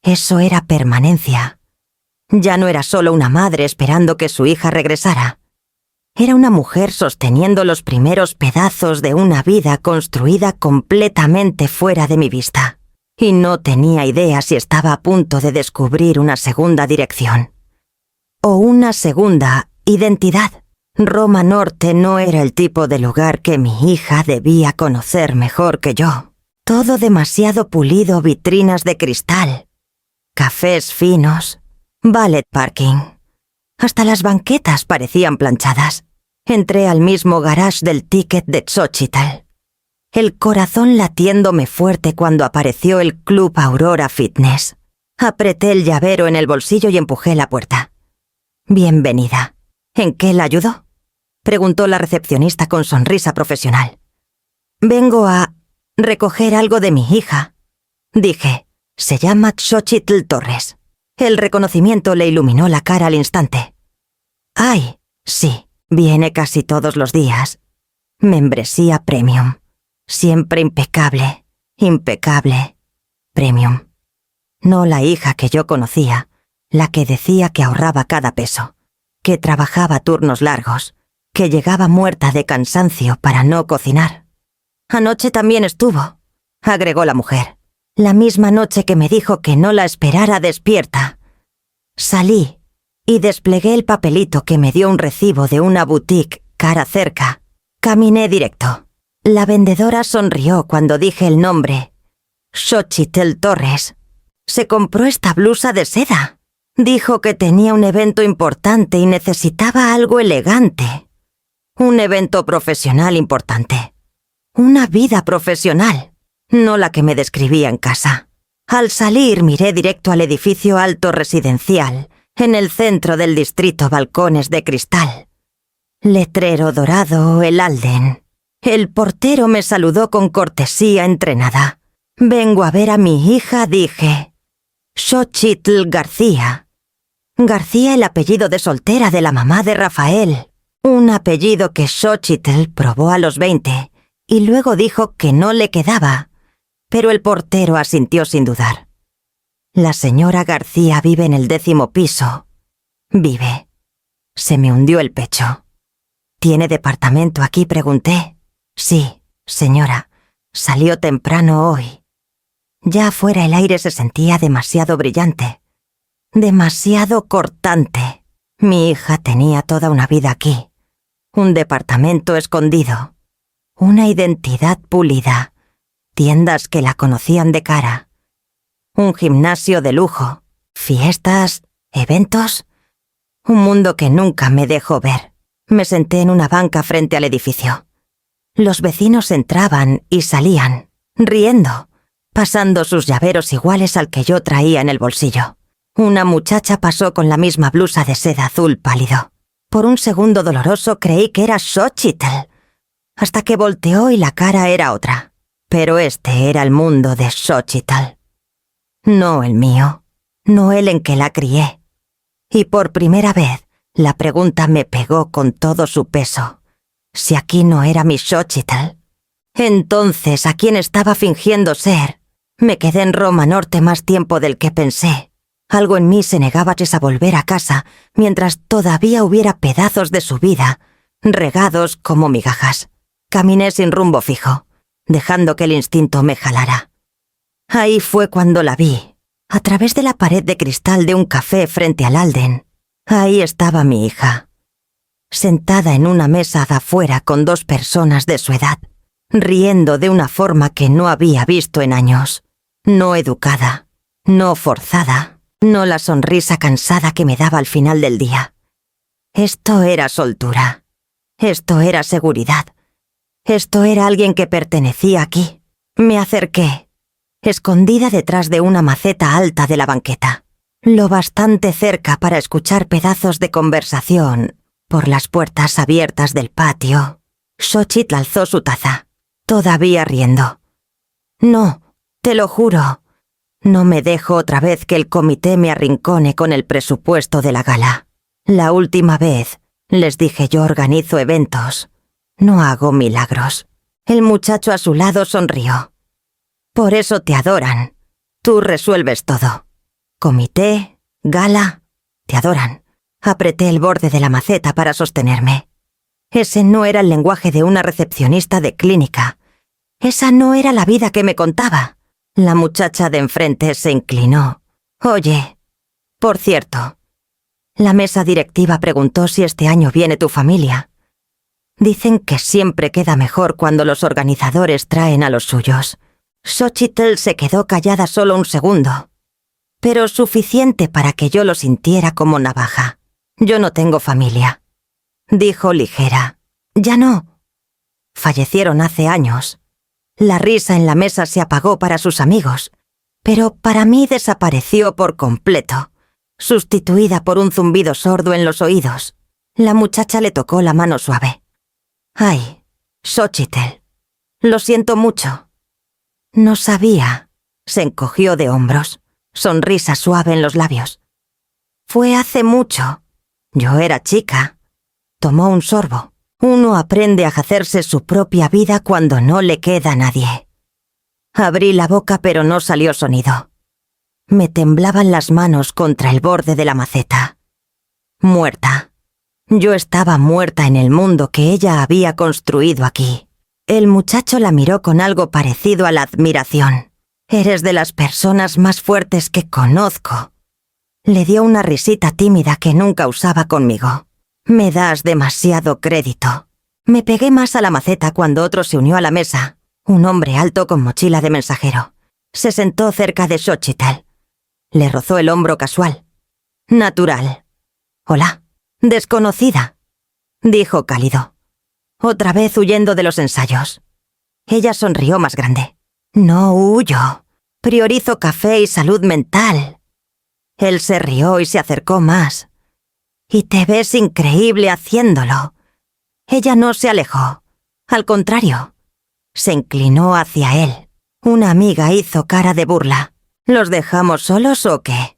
Eso era permanencia. Ya no era solo una madre esperando que su hija regresara. Era una mujer sosteniendo los primeros pedazos de una vida construida completamente fuera de mi vista. Y no tenía idea si estaba a punto de descubrir una segunda dirección. O una segunda identidad. Roma Norte no era el tipo de lugar que mi hija debía conocer mejor que yo. Todo demasiado pulido, vitrinas de cristal, cafés finos, valet parking. Hasta las banquetas parecían planchadas. Entré al mismo garage del ticket de Xochitl. El corazón latiéndome fuerte cuando apareció el Club Aurora Fitness. Apreté el llavero en el bolsillo y empujé la puerta. Bienvenida. ¿En qué la ayudó? Preguntó la recepcionista con sonrisa profesional. Vengo a recoger algo de mi hija. Dije, se llama Xochitl Torres. El reconocimiento le iluminó la cara al instante. Ay, sí, viene casi todos los días. Membresía premium. Siempre impecable, impecable. Premium. No la hija que yo conocía, la que decía que ahorraba cada peso, que trabajaba turnos largos, que llegaba muerta de cansancio para no cocinar. Anoche también estuvo, agregó la mujer, la misma noche que me dijo que no la esperara despierta. Salí y desplegué el papelito que me dio un recibo de una boutique cara cerca. Caminé directo. La vendedora sonrió cuando dije el nombre. Xochitl Torres. Se compró esta blusa de seda. Dijo que tenía un evento importante y necesitaba algo elegante. Un evento profesional importante. Una vida profesional, no la que me describía en casa. Al salir miré directo al edificio alto residencial, en el centro del distrito, balcones de cristal. Letrero dorado, el Alden. El portero me saludó con cortesía entrenada. Vengo a ver a mi hija, dije. Xochitl García. García, el apellido de soltera de la mamá de Rafael. Un apellido que Xochitl probó a los 20 y luego dijo que no le quedaba, pero el portero asintió sin dudar. La señora García vive en el 10º piso. Vive. Se me hundió el pecho. ¿Tiene departamento aquí?, pregunté. Sí, señora. Salió temprano hoy. Ya afuera el aire se sentía demasiado brillante. Demasiado cortante. Mi hija tenía toda una vida aquí. Un departamento escondido. Una identidad pulida. Tiendas que la conocían de cara. Un gimnasio de lujo. Fiestas, eventos. Un mundo que nunca me dejó ver. Me senté en una banca frente al edificio. Los vecinos entraban y salían, riendo, pasando sus llaveros iguales al que yo traía en el bolsillo. Una muchacha pasó con la misma blusa de seda azul pálido. Por un segundo doloroso creí que era Xochitl, hasta que volteó y la cara era otra. Pero este era el mundo de Xochitl. No el mío, no el en que la crié. Y por primera vez, la pregunta me pegó con todo su peso. Si aquí no era mi Xochitl, entonces, ¿a quién estaba fingiendo ser? Me quedé en Roma Norte más tiempo del que pensé. Algo en mí se negaba a volver a casa mientras todavía hubiera pedazos de su vida, regados como migajas. Caminé sin rumbo fijo, dejando que el instinto me jalara. Ahí fue cuando la vi, a través de la pared de cristal de un café frente al Alden. Ahí estaba mi hija, sentada en una mesa de afuera con 2 personas de su edad, riendo de una forma que no había visto en años. No educada, no forzada, no la sonrisa cansada que me daba al final del día. Esto era soltura. Esto era seguridad. Esto era alguien que pertenecía aquí. Me acerqué, escondida detrás de una maceta alta de la banqueta, lo bastante cerca para escuchar pedazos de conversación por las puertas abiertas del patio. Xochitl alzó su taza, todavía riendo. No, te lo juro. No me dejo otra vez que el comité me arrincone con el presupuesto de la gala. La última vez, les dije, yo organizo eventos. No hago milagros. El muchacho a su lado sonrió. Por eso te adoran. Tú resuelves todo. Comité, gala, te adoran. Apreté el borde de la maceta para sostenerme. Ese no era el lenguaje de una recepcionista de clínica. Esa no era la vida que me contaba. La muchacha de enfrente se inclinó. Oye, por cierto, la mesa directiva preguntó si este año viene tu familia. Dicen que siempre queda mejor cuando los organizadores traen a los suyos. Xochitl se quedó callada solo un segundo, pero suficiente para que yo lo sintiera como navaja. Yo no tengo familia, dijo ligera. Ya no. Fallecieron hace años. La risa en la mesa se apagó para sus amigos, pero para mí desapareció por completo, sustituida por un zumbido sordo en los oídos. La muchacha le tocó la mano suave. Ay, Xochitl, lo siento mucho. No sabía. Se encogió de hombros, sonrisa suave en los labios. Fue hace mucho. Yo era chica. Tomó un sorbo. Uno aprende a hacerse su propia vida cuando no le queda a nadie. Abrí la boca pero no salió sonido. Me temblaban las manos contra el borde de la maceta. Muerta. Yo estaba muerta en el mundo que ella había construido aquí. El muchacho la miró con algo parecido a la admiración. Eres de las personas más fuertes que conozco. Le dio una risita tímida que nunca usaba conmigo. Me das demasiado crédito. Me pegué más a la maceta cuando otro se unió a la mesa, un hombre alto con mochila de mensajero. Se sentó cerca de Xochitl. Le rozó el hombro casual. Natural. Hola. Desconocida, dijo cálido. Otra vez huyendo de los ensayos. Ella sonrió más grande. No huyo. Priorizo café y salud mental. Él se rió y se acercó más. Y te ves increíble haciéndolo. Ella no se alejó. Al contrario, se inclinó hacia él. Una amiga hizo cara de burla. ¿Los dejamos solos o qué?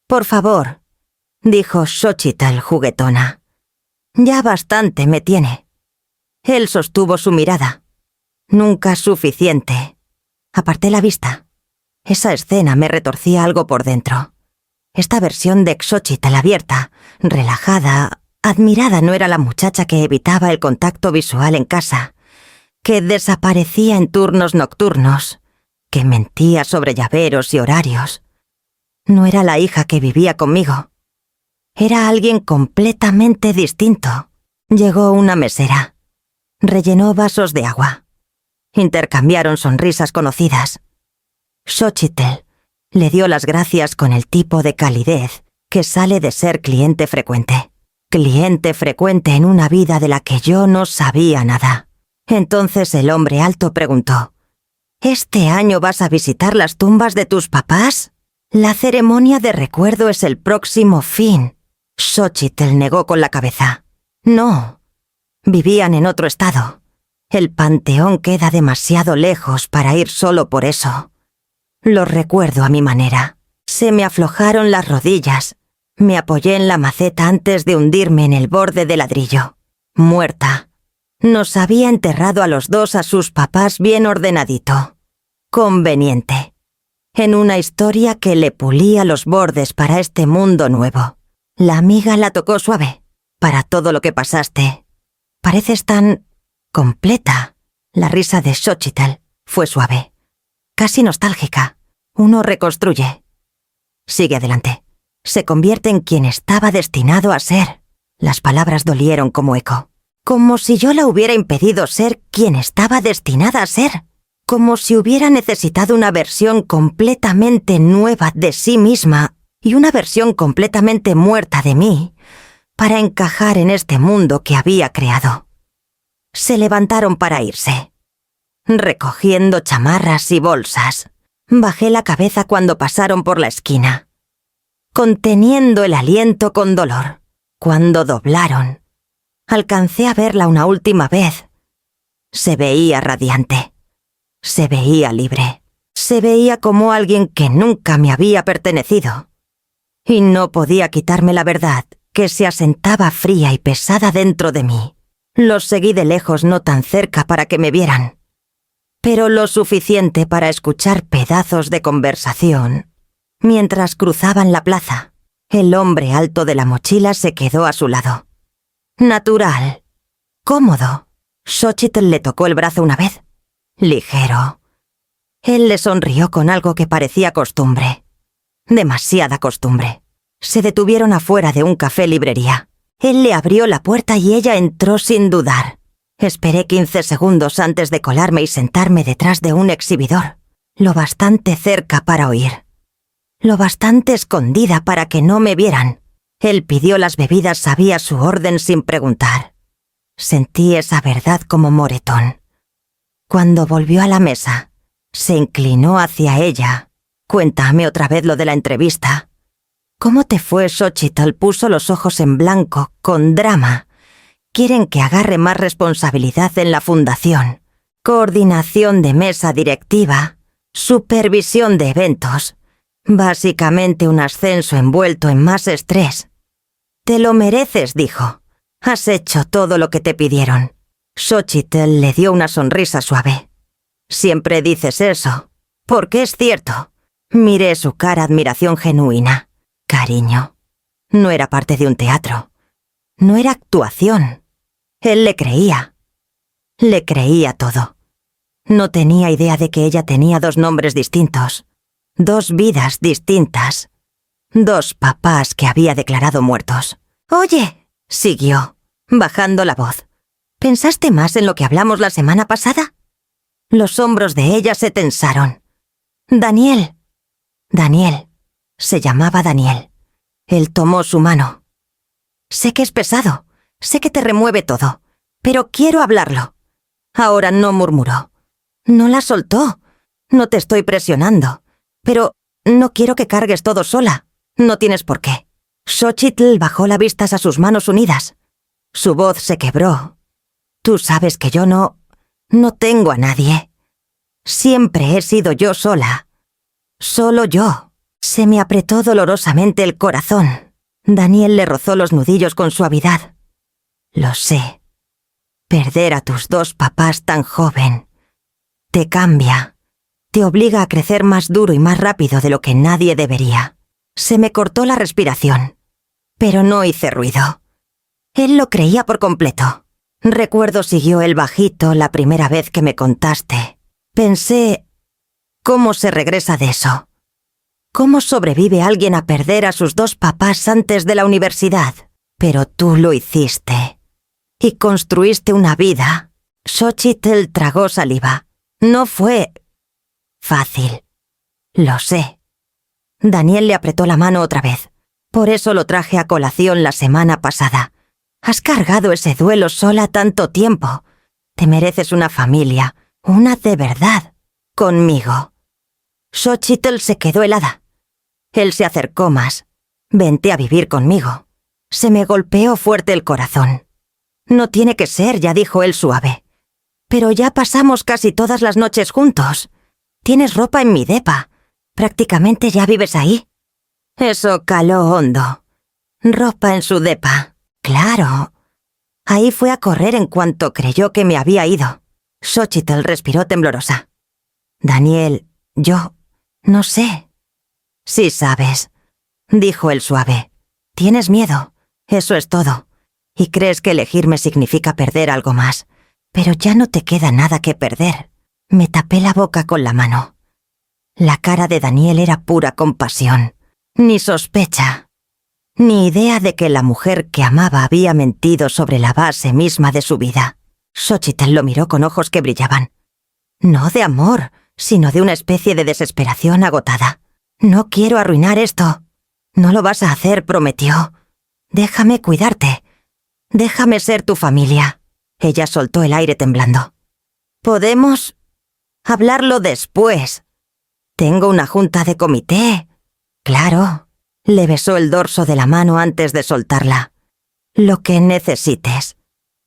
Por favor, dijo Xochitl juguetona. Ya bastante me tiene. Él sostuvo su mirada. Nunca suficiente. Aparté la vista. Esa escena me retorcía algo por dentro. Esta versión de Xochitl abierta, relajada, admirada no era la muchacha que evitaba el contacto visual en casa, que desaparecía en turnos nocturnos, que mentía sobre llaveros y horarios. No era la hija que vivía conmigo. Era alguien completamente distinto. Llegó una mesera. Rellenó vasos de agua. Intercambiaron sonrisas conocidas. Xochitl le dio las gracias con el tipo de calidez que sale de ser cliente frecuente. Cliente frecuente en una vida de la que yo no sabía nada. Entonces el hombre alto preguntó: ¿Este año vas a visitar las tumbas de tus papás? La ceremonia de recuerdo es el próximo fin. Xochitl negó con la cabeza. No. Vivían en otro estado. El panteón queda demasiado lejos para ir solo por eso. Lo recuerdo a mi manera. Se me aflojaron las rodillas. Me apoyé en la maceta antes de hundirme en el borde de ladrillo. Muerta. Nos había enterrado a los dos a sus papás bien ordenadito. Conveniente. En una historia que le pulía los bordes para este mundo nuevo. La amiga la tocó suave. Para todo lo que pasaste. Pareces tan completa. La risa de Xochitl fue suave, casi nostálgica. Uno reconstruye. Sigue adelante. Se convierte en quien estaba destinado a ser. Las palabras dolieron como eco. Como si yo la hubiera impedido ser quien estaba destinada a ser. Como si hubiera necesitado una versión completamente nueva de sí misma y una versión completamente muerta de mí para encajar en este mundo que había creado. Se levantaron para irse. Recogiendo chamarras y bolsas, bajé la cabeza cuando pasaron por la esquina, conteniendo el aliento con dolor. Cuando doblaron, alcancé a verla una última vez. Se veía radiante. Se veía libre. Se veía como alguien que nunca me había pertenecido. Y no podía quitarme la verdad que se asentaba fría y pesada dentro de mí. Los seguí de lejos, no tan cerca para que me vieran, pero lo suficiente para escuchar pedazos de conversación. Mientras cruzaban la plaza, el hombre alto de la mochila se quedó a su lado. Natural. Cómodo. Xochitl le tocó el brazo una vez. Ligero. Él le sonrió con algo que parecía costumbre. Demasiada costumbre. Se detuvieron afuera de un café-librería. Él le abrió la puerta y ella entró sin dudar. Esperé 15 segundos antes de colarme y sentarme detrás de un exhibidor, lo bastante cerca para oír, lo bastante escondida para que no me vieran. Él pidió las bebidas, sabía su orden sin preguntar. Sentí esa verdad como moretón. Cuando volvió a la mesa, se inclinó hacia ella. Cuéntame otra vez lo de la entrevista. ¿Cómo te fue, Xochitl? Puso los ojos en blanco, con drama. Quieren que agarre más responsabilidad en la fundación. Coordinación de mesa directiva, supervisión de eventos. Básicamente un ascenso envuelto en más estrés. Te lo mereces, dijo. Has hecho todo lo que te pidieron. Xochitl le dio una sonrisa suave. Siempre dices eso, porque es cierto. Miré su cara, admiración genuina. Cariño. No era parte de un teatro. No era actuación. Él le creía. Le creía todo. No tenía idea de que ella tenía 2 nombres distintos, 2 vidas distintas, 2 papás que había declarado muertos. Oye, siguió, bajando la voz. ¿Pensaste más en lo que hablamos la semana pasada? Los hombros de ella se tensaron. Daniel. Daniel. Se llamaba Daniel. Él tomó su mano. Sé que es pesado, sé que te remueve todo, pero quiero hablarlo. Ahora no murmuró. No la soltó. No te estoy presionando, pero no quiero que cargues todo sola. No tienes por qué. Xochitl bajó la vista a sus manos unidas. Su voz se quebró. Tú sabes que yo no tengo a nadie. Siempre he sido yo sola. Solo yo. Se me apretó dolorosamente el corazón. Daniel le rozó los nudillos con suavidad. Lo sé. Perder a tus 2 papás tan joven te cambia. Te obliga a crecer más duro y más rápido de lo que nadie debería. Se me cortó la respiración, pero no hice ruido. Él lo creía por completo. Recuerdo, siguió él bajito, la primera vez que me contaste. Pensé, ¿cómo se regresa de eso? ¿Cómo sobrevive alguien a perder a sus 2 papás antes de la universidad? Pero tú lo hiciste. Y construiste una vida. Xochitl tragó saliva. No fue fácil. Lo sé. Daniel le apretó la mano otra vez. Por eso lo traje a colación la semana pasada. Has cargado ese duelo sola tanto tiempo. Te mereces una familia, una de verdad, conmigo. Xochitl se quedó helada. Él se acercó más. Vente a vivir conmigo. Se me golpeó fuerte el corazón. No tiene que ser, ya dijo él suave. Pero ya pasamos casi todas las noches juntos. Tienes ropa en mi depa. Prácticamente ya vives ahí. Eso caló hondo. Ropa en su depa. Claro. Ahí fue a correr en cuanto creyó que me había ido. Xochitl respiró temblorosa. Daniel, yo no sé. Sí sabes, dijo él suave. Tienes miedo, eso es todo. y crees que elegirme significa perder algo más. Pero ya no te queda nada que perder. Me tapé la boca con la mano. La cara de Daniel era pura compasión. Ni sospecha, ni idea de que la mujer que amaba había mentido sobre la base misma de su vida. Xochitl lo miró con ojos que brillaban. No de amor, sino de una especie de desesperación agotada. No quiero arruinar esto. No lo vas a hacer, prometió. Déjame cuidarte. Déjame ser tu familia. Ella soltó el aire temblando. ¿Podemos hablarlo después? Tengo una junta de comité. Claro. Le besó el dorso de la mano antes de soltarla. Lo que necesites.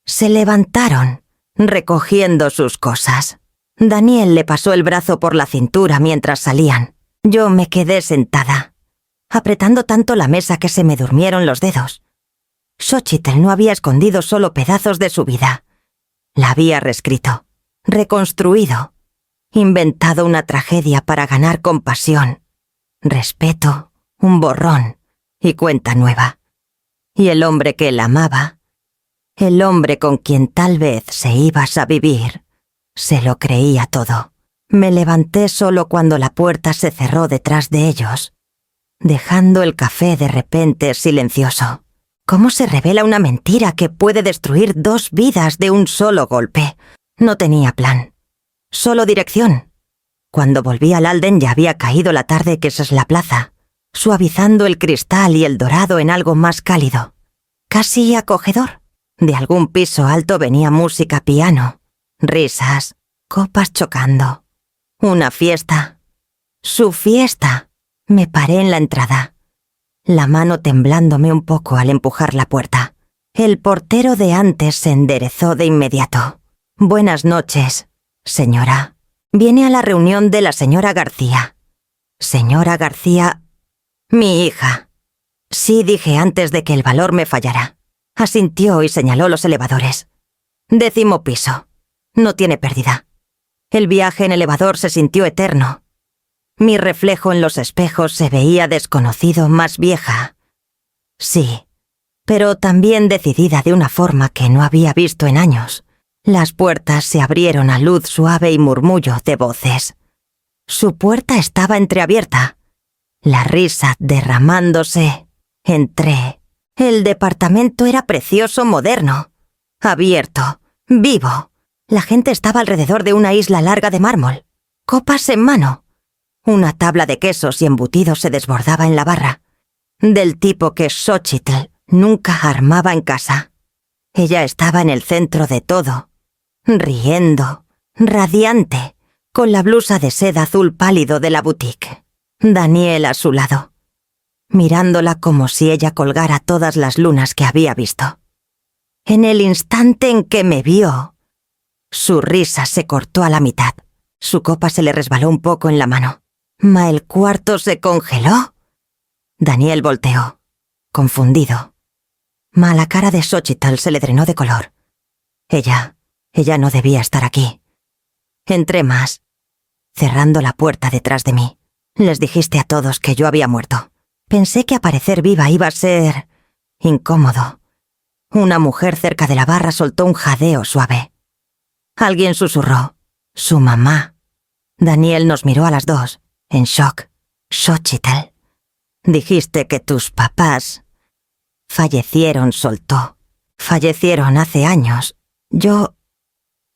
Se levantaron, recogiendo sus cosas. Daniel le pasó el brazo por la cintura mientras salían. Yo me quedé sentada, apretando tanto la mesa que se me durmieron los dedos. Xochitl no había escondido solo pedazos de su vida. La había reescrito, reconstruido, inventado una tragedia para ganar compasión, respeto, un borrón y cuenta nueva. Y el hombre que la amaba, el hombre con quien tal vez se ibas a vivir, se lo creía todo. Me levanté solo cuando la puerta se cerró detrás de ellos, dejando el café de repente silencioso. ¿Cómo se revela una mentira que puede destruir 2 vidas de un solo golpe? No tenía plan, solo dirección. Cuando volví al Alden ya había caído la tarde que es la plaza, suavizando el cristal y el dorado en algo más cálido, casi acogedor. De algún piso alto venía música piano, risas, copas chocando. Una fiesta. Su fiesta. Me paré en la entrada, la mano temblándome un poco al empujar la puerta. El portero de antes se enderezó de inmediato. Buenas noches, señora. Viene a la reunión de la señora García. Señora García, mi hija. Sí, dije antes de que el valor me fallara. Asintió y señaló los elevadores. 10º piso. No tiene pérdida. El viaje en elevador se sintió eterno. Mi reflejo en los espejos se veía desconocido, más vieja. Sí, pero también decidida de una forma que no había visto en años. Las puertas se abrieron a luz suave y murmullo de voces. Su puerta estaba entreabierta. La risa derramándose. Entré. El departamento era precioso, moderno. Abierto. Vivo. La gente estaba alrededor de una isla larga de mármol. Copas en mano. Una tabla de quesos y embutidos se desbordaba en la barra. Del tipo que Xochitl nunca armaba en casa. Ella estaba en el centro de todo. Riendo. Radiante. Con la blusa de seda azul pálido de la boutique. Daniel a su lado, mirándola como si ella colgara todas las lunas que había visto. En el instante en que me vio, su risa se cortó a la mitad. Su copa se le resbaló un poco en la mano. ¿Ma el cuarto se congeló? Daniel volteó, confundido. Ma la cara de Xochitl se le drenó de color. Ella no debía estar aquí. Entré más, cerrando la puerta detrás de mí. Les dijiste a todos que yo había muerto. Pensé que aparecer viva iba a ser incómodo. Una mujer cerca de la barra soltó un jadeo suave. Alguien susurró. Su mamá. Daniel nos miró a las dos, en shock. Xochitl. Dijiste que tus papás fallecieron, soltó. Fallecieron hace años. Yo...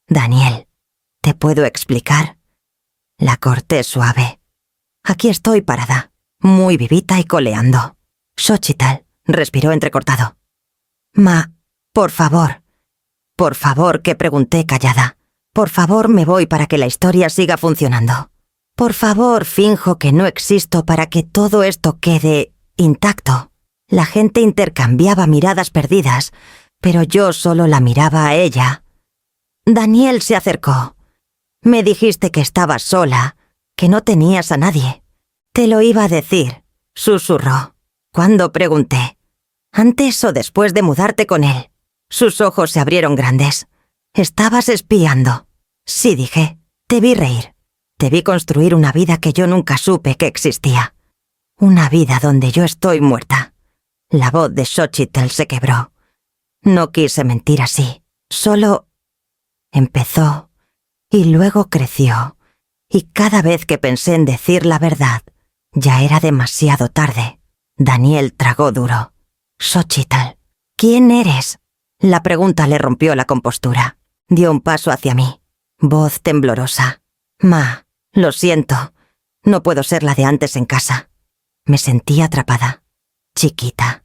Daniel, ¿te puedo explicar? La corté suave. Aquí estoy parada, muy vivita y coleando. Xochitl respiró entrecortado. Ma, por favor, que pregunté callada. Por favor, me voy para que la historia siga funcionando. Por favor, finjo que no existo para que todo esto quede intacto. La gente intercambiaba miradas perdidas, pero yo solo la miraba a ella. Daniel se acercó. Me dijiste que estabas sola, que no tenías a nadie. Te lo iba a decir, susurró. Cuando pregunté, ¿antes o después de mudarte con él? Sus ojos se abrieron grandes. Estabas espiando. Sí, dije. Te vi reír. Te vi construir una vida que yo nunca supe que existía. Una vida donde yo estoy muerta. La voz de Xochitl se quebró. No quise mentir así. Solo empezó y luego creció. Y cada vez que pensé en decir la verdad, ya era demasiado tarde. Daniel tragó duro. Xochitl, ¿quién eres? La pregunta le rompió la compostura. Dio un paso hacia mí. Voz temblorosa. Ma, lo siento. No puedo ser la de antes en casa. Me sentí atrapada. Chiquita.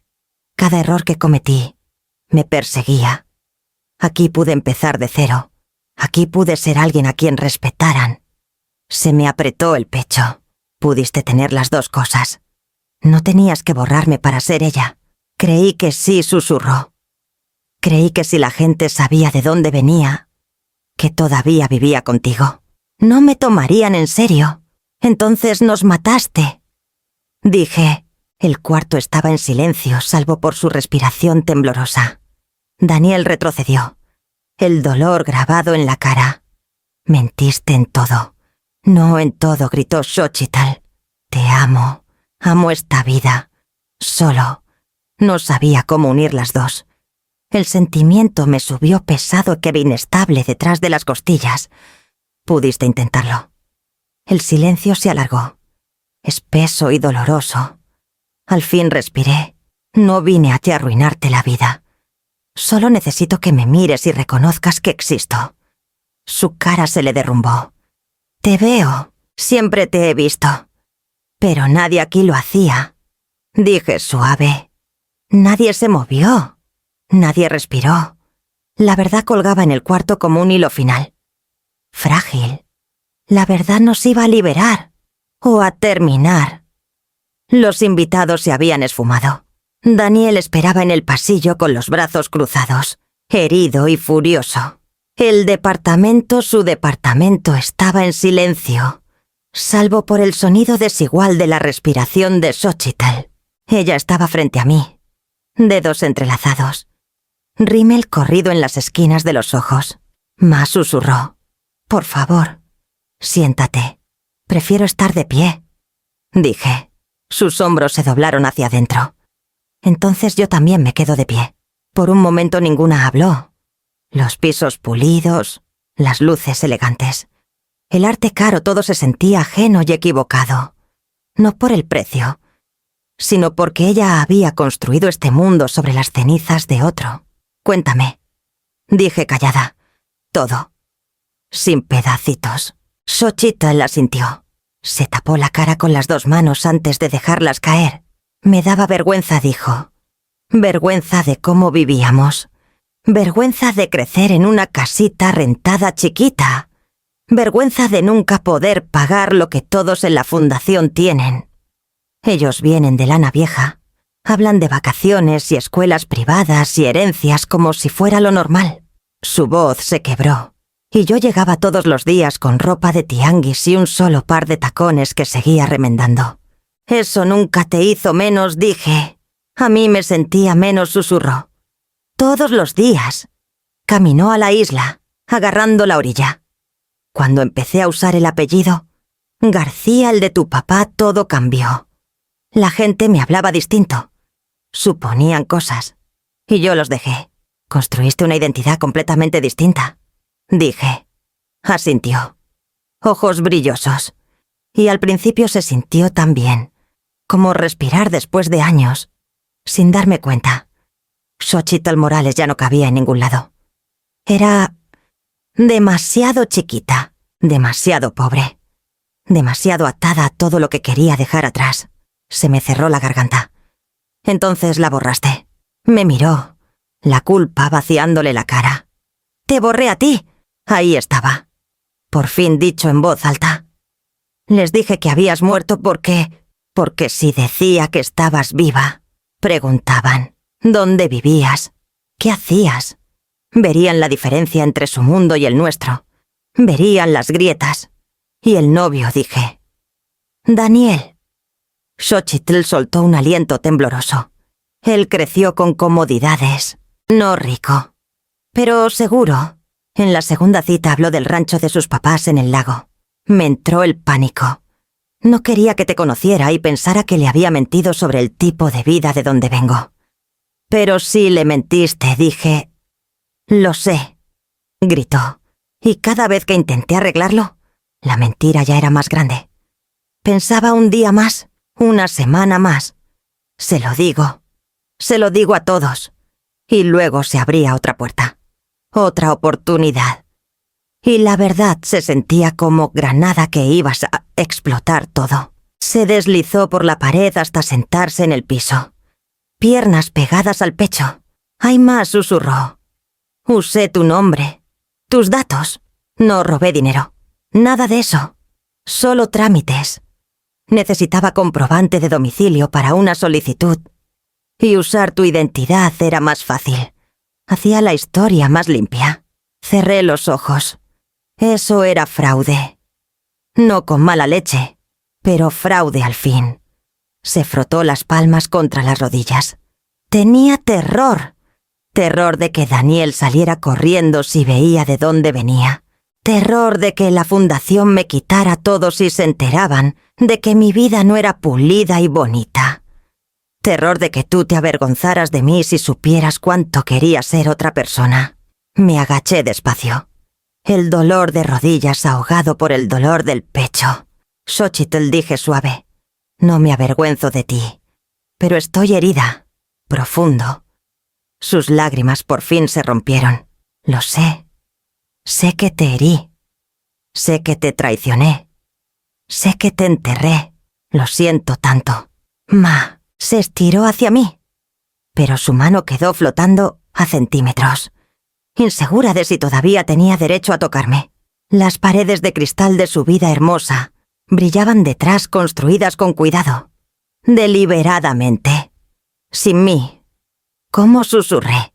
Cada error que cometí me perseguía. Aquí pude empezar de cero. Aquí pude ser alguien a quien respetaran. Se me apretó el pecho. Pudiste tener las dos cosas. No tenías que borrarme para ser ella. Creí que sí, susurró. Creí que si la gente sabía de dónde venía, que todavía vivía contigo, no me tomarían en serio. Entonces nos mataste. Dije. El cuarto estaba en silencio, salvo por su respiración temblorosa. Daniel retrocedió. El dolor grabado en la cara. Mentiste en todo. No en todo, gritó Xochitl. Te amo. Amo esta vida. Solo. No sabía cómo unir las dos. El sentimiento me subió pesado que inestable detrás de las costillas. Pudiste intentarlo. El silencio se alargó. Espeso y doloroso. Al fin respiré. No vine a ti a arruinarte la vida. Solo necesito que me mires y reconozcas que existo. Su cara se le derrumbó. Te veo. Siempre te he visto. Pero nadie aquí lo hacía. Dije suave. Nadie se movió. Nadie respiró. La verdad colgaba en el cuarto como un hilo final. Frágil. La verdad nos iba a liberar. O a terminar. Los invitados se habían esfumado. Daniel esperaba en el pasillo con los brazos cruzados, herido y furioso. El departamento, su departamento, estaba en silencio, salvo por el sonido desigual de la respiración de Xochitl. Ella estaba frente a mí, dedos entrelazados, rímel corrido en las esquinas de los ojos. Ma susurró. Por favor, siéntate. Prefiero estar de pie. Dije. Sus hombros se doblaron hacia adentro. Entonces yo también me quedo de pie. Por un momento ninguna habló. Los pisos pulidos, las luces elegantes. El arte caro, todo se sentía ajeno y equivocado. No por el precio, sino porque ella había construido este mundo sobre las cenizas de otro. Cuéntame. Dije callada. Todo. Sin pedacitos. Xochitl asintió. Se tapó la cara con las dos manos antes de dejarlas caer. Me daba vergüenza, dijo. Vergüenza de cómo vivíamos. Vergüenza de crecer en una casita rentada chiquita. Vergüenza de nunca poder pagar lo que todos en la fundación tienen. Ellos vienen de lana vieja. Hablan de vacaciones y escuelas privadas y herencias como si fuera lo normal. Su voz se quebró. Y yo llegaba todos los días con ropa de tianguis y un solo par de tacones que seguía remendando. Eso nunca te hizo menos, dije. A mí me sentía menos, susurró. Todos los días. Caminó a la isla, agarrando la orilla. Cuando empecé a usar el apellido, García, el de tu papá, todo cambió. La gente me hablaba distinto. Suponían cosas. Y yo los dejé. Construiste una identidad completamente distinta. Dije. Asintió. Ojos brillosos. Y al principio se sintió tan bien, como respirar después de años, sin darme cuenta. Xochitl Morales ya no cabía en ningún lado. Era demasiado chiquita, demasiado pobre, demasiado atada a todo lo que quería dejar atrás. Se me cerró la garganta. Entonces la borraste. Me miró, la culpa vaciándole la cara. Te borré a ti. Ahí estaba. Por fin dicho en voz alta. Les dije que habías muerto porque si decía que estabas viva, preguntaban, ¿dónde vivías? ¿Qué hacías? Verían la diferencia entre su mundo y el nuestro. Verían las grietas. Y el novio, dije. Daniel. Xochitl soltó un aliento tembloroso. Él creció con comodidades, no rico, pero seguro. En la segunda cita habló del rancho de sus papás en el lago. Me entró el pánico. No quería que te conociera y pensara que le había mentido sobre el tipo de vida de donde vengo. Pero sí le mentiste, dije. Lo sé, gritó, y cada vez que intenté arreglarlo, la mentira ya era más grande. Pensaba un día más, una semana más. Se lo digo a todos. Y luego se abría otra puerta, otra oportunidad. Y la verdad se sentía como granada que ibas a explotar todo. Se deslizó por la pared hasta sentarse en el piso. Piernas pegadas al pecho. Hay más, susurró. Usé tu nombre, tus datos. No robé dinero. Nada de eso. Solo trámites. Necesitaba comprobante de domicilio para una solicitud. Y usar tu identidad era más fácil. Hacía la historia más limpia. Cerré los ojos. Eso era fraude. No con mala leche, pero fraude al fin. Se frotó las palmas contra las rodillas. Tenía terror. Terror de que Daniel saliera corriendo si veía de dónde venía. Terror de que la fundación me quitara todo si se enteraban de que mi vida no era pulida y bonita. Terror de que tú te avergonzaras de mí si supieras cuánto quería ser otra persona. Me agaché despacio. El dolor de rodillas ahogado por el dolor del pecho. Xochitl, dije suave. No me avergüenzo de ti, pero estoy herida, profundo. Sus lágrimas por fin se rompieron. Lo sé. Sé que te herí. Sé que te traicioné. Sé que te enterré. Lo siento tanto. Ma, se estiró hacia mí, pero su mano quedó flotando a centímetros, insegura de si todavía tenía derecho a tocarme. Las paredes de cristal de su vida hermosa brillaban detrás, construidas con cuidado, deliberadamente, sin mí. ¿Cómo susurré?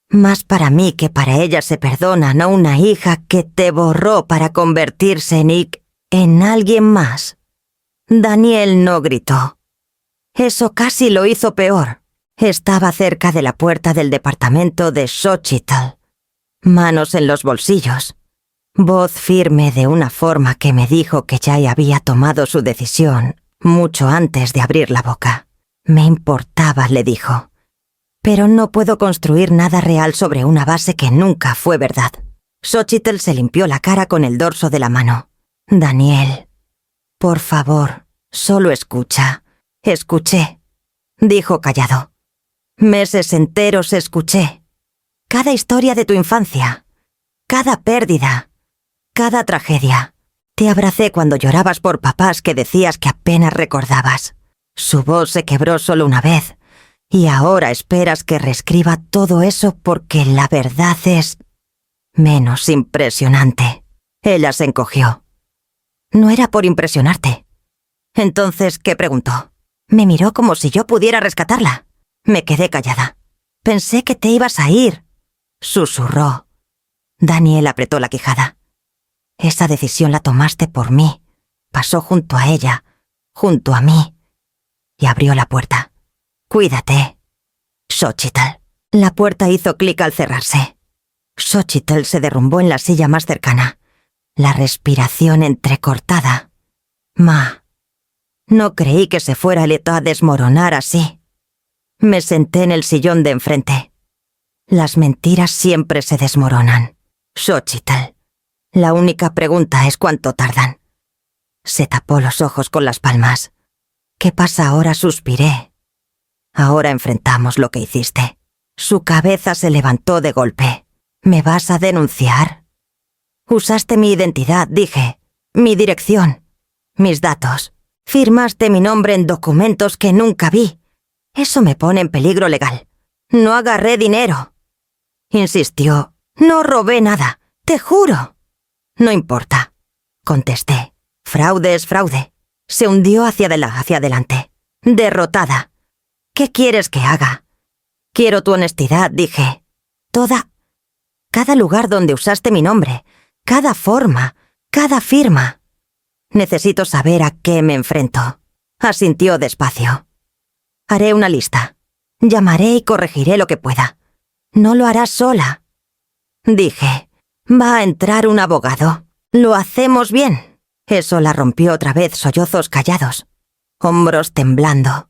Más para mí que para ella se perdona, no una hija que te borró para convertirse en alguien más. Daniel no gritó. Eso casi lo hizo peor. Estaba cerca de la puerta del departamento de Xochitl. Manos en los bolsillos. Voz firme de una forma que me dijo que ya había tomado su decisión mucho antes de abrir la boca. Me importaba, le dijo. Pero no puedo construir nada real sobre una base que nunca fue verdad. Xochitl se limpió la cara con el dorso de la mano. Daniel, por favor, solo escucha. Escuché, dijo callado. Meses enteros escuché. Cada historia de tu infancia. Cada pérdida. Cada tragedia. Te abracé cuando llorabas por papás que decías que apenas recordabas. Su voz se quebró solo una vez. Y ahora esperas que reescriba todo eso porque la verdad es menos impresionante. Ella se encogió. No era por impresionarte. Entonces, ¿qué preguntó? Me miró como si yo pudiera rescatarla. Me quedé callada. Pensé que te ibas a ir. Susurró. Daniel apretó la quijada. Esa decisión la tomaste por mí. Pasó junto a ella, junto a mí. Y abrió la puerta. Cuídate. Xochitl. La puerta hizo clic al cerrarse. Xochitl se derrumbó en la silla más cercana. La respiración entrecortada. Ma. No creí que se fuera a desmoronar así. Me senté en el sillón de enfrente. Las mentiras siempre se desmoronan. Xochitl. La única pregunta es cuánto tardan. Se tapó los ojos con las palmas. ¿Qué pasa ahora? Suspiré. Ahora enfrentamos lo que hiciste. Su cabeza se levantó de golpe. ¿Me vas a denunciar? Usaste mi identidad, dije. Mi dirección. Mis datos. Firmaste mi nombre en documentos que nunca vi. Eso me pone en peligro legal. No agarré dinero. Insistió. No robé nada. Te juro. No importa. Contesté. Fraude es fraude. Se hundió hacia adelante. Derrotada. ¿Qué quieres que haga? Quiero tu honestidad, dije. Cada lugar donde usaste mi nombre. Cada forma. Cada firma. Necesito saber a qué me enfrento. Asintió despacio. Haré una lista. Llamaré y corregiré lo que pueda. No lo harás sola. Dije, va a entrar un abogado. Lo hacemos bien. Eso la rompió otra vez, sollozos callados. Hombros temblando.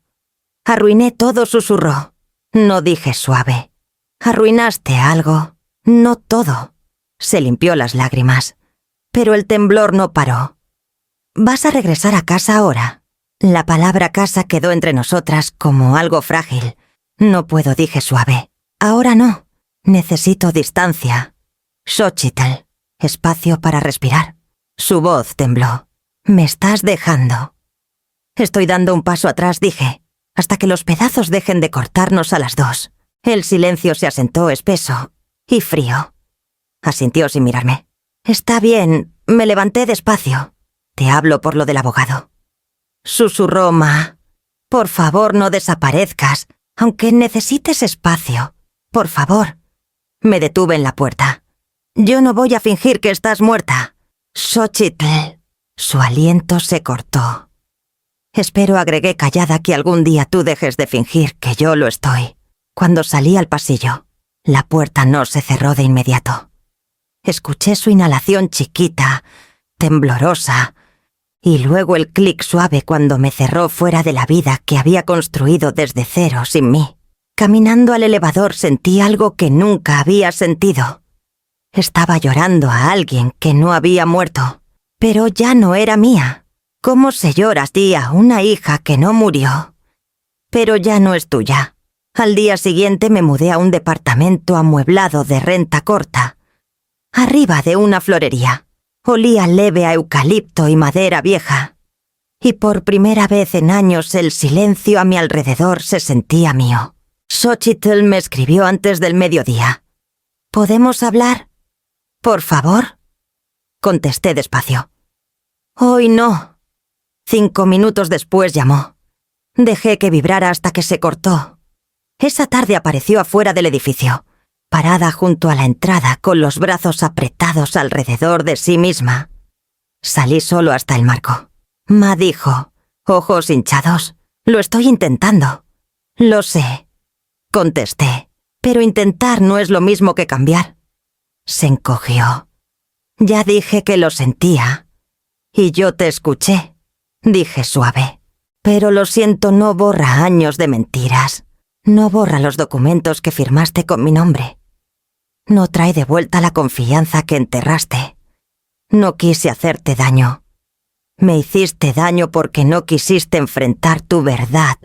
Arruiné todo, susurró. No, dije suave. Arruinaste algo. No todo. Se limpió las lágrimas. Pero el temblor no paró. ¿Vas a regresar a casa ahora? La palabra casa quedó entre nosotras como algo frágil. No puedo, dije suave. Ahora no. Necesito distancia. Xochitl. Espacio para respirar. Su voz tembló. Me estás dejando. Estoy dando un paso atrás, dije, hasta que los pedazos dejen de cortarnos a las dos. El silencio se asentó espeso y frío. Asintió sin mirarme. Está bien, me levanté despacio. Te hablo por lo del abogado. Susurró Ma. Por favor, no desaparezcas, aunque necesites espacio. Por favor. Me detuve en la puerta. Yo no voy a fingir que estás muerta. Xochitl. Su aliento se cortó. Espero, agregué callada, que algún día tú dejes de fingir que yo lo estoy. Cuando salí al pasillo, la puerta no se cerró de inmediato. Escuché su inhalación chiquita, temblorosa, y luego el clic suave cuando me cerró fuera de la vida que había construido desde cero sin mí. Caminando al elevador sentí algo que nunca había sentido. Estaba llorando a alguien que no había muerto, pero ya no era mía. ¿Cómo se llora así a una hija que no murió? Pero ya no es tuya. Al día siguiente me mudé a un departamento amueblado de renta corta, arriba de una florería. Olía leve a eucalipto y madera vieja. Y por primera vez en años el silencio a mi alrededor se sentía mío. Xochitl me escribió antes del mediodía. ¿Podemos hablar? ¿Por favor? Contesté despacio. Hoy no. 5 minutos después llamó. Dejé que vibrara hasta que se cortó. Esa tarde apareció afuera del edificio, parada junto a la entrada con los brazos apretados alrededor de sí misma. Salí solo hasta el marco. Ma dijo, ojos hinchados, lo estoy intentando. Lo sé, contesté, pero intentar no es lo mismo que cambiar. Se encogió. Ya dije que lo sentía. Y yo te escuché, dije suave. Pero lo siento no borra años de mentiras. No borra los documentos que firmaste con mi nombre. No trae de vuelta la confianza que enterraste. No quise hacerte daño. Me hiciste daño porque no quisiste enfrentar tu verdad.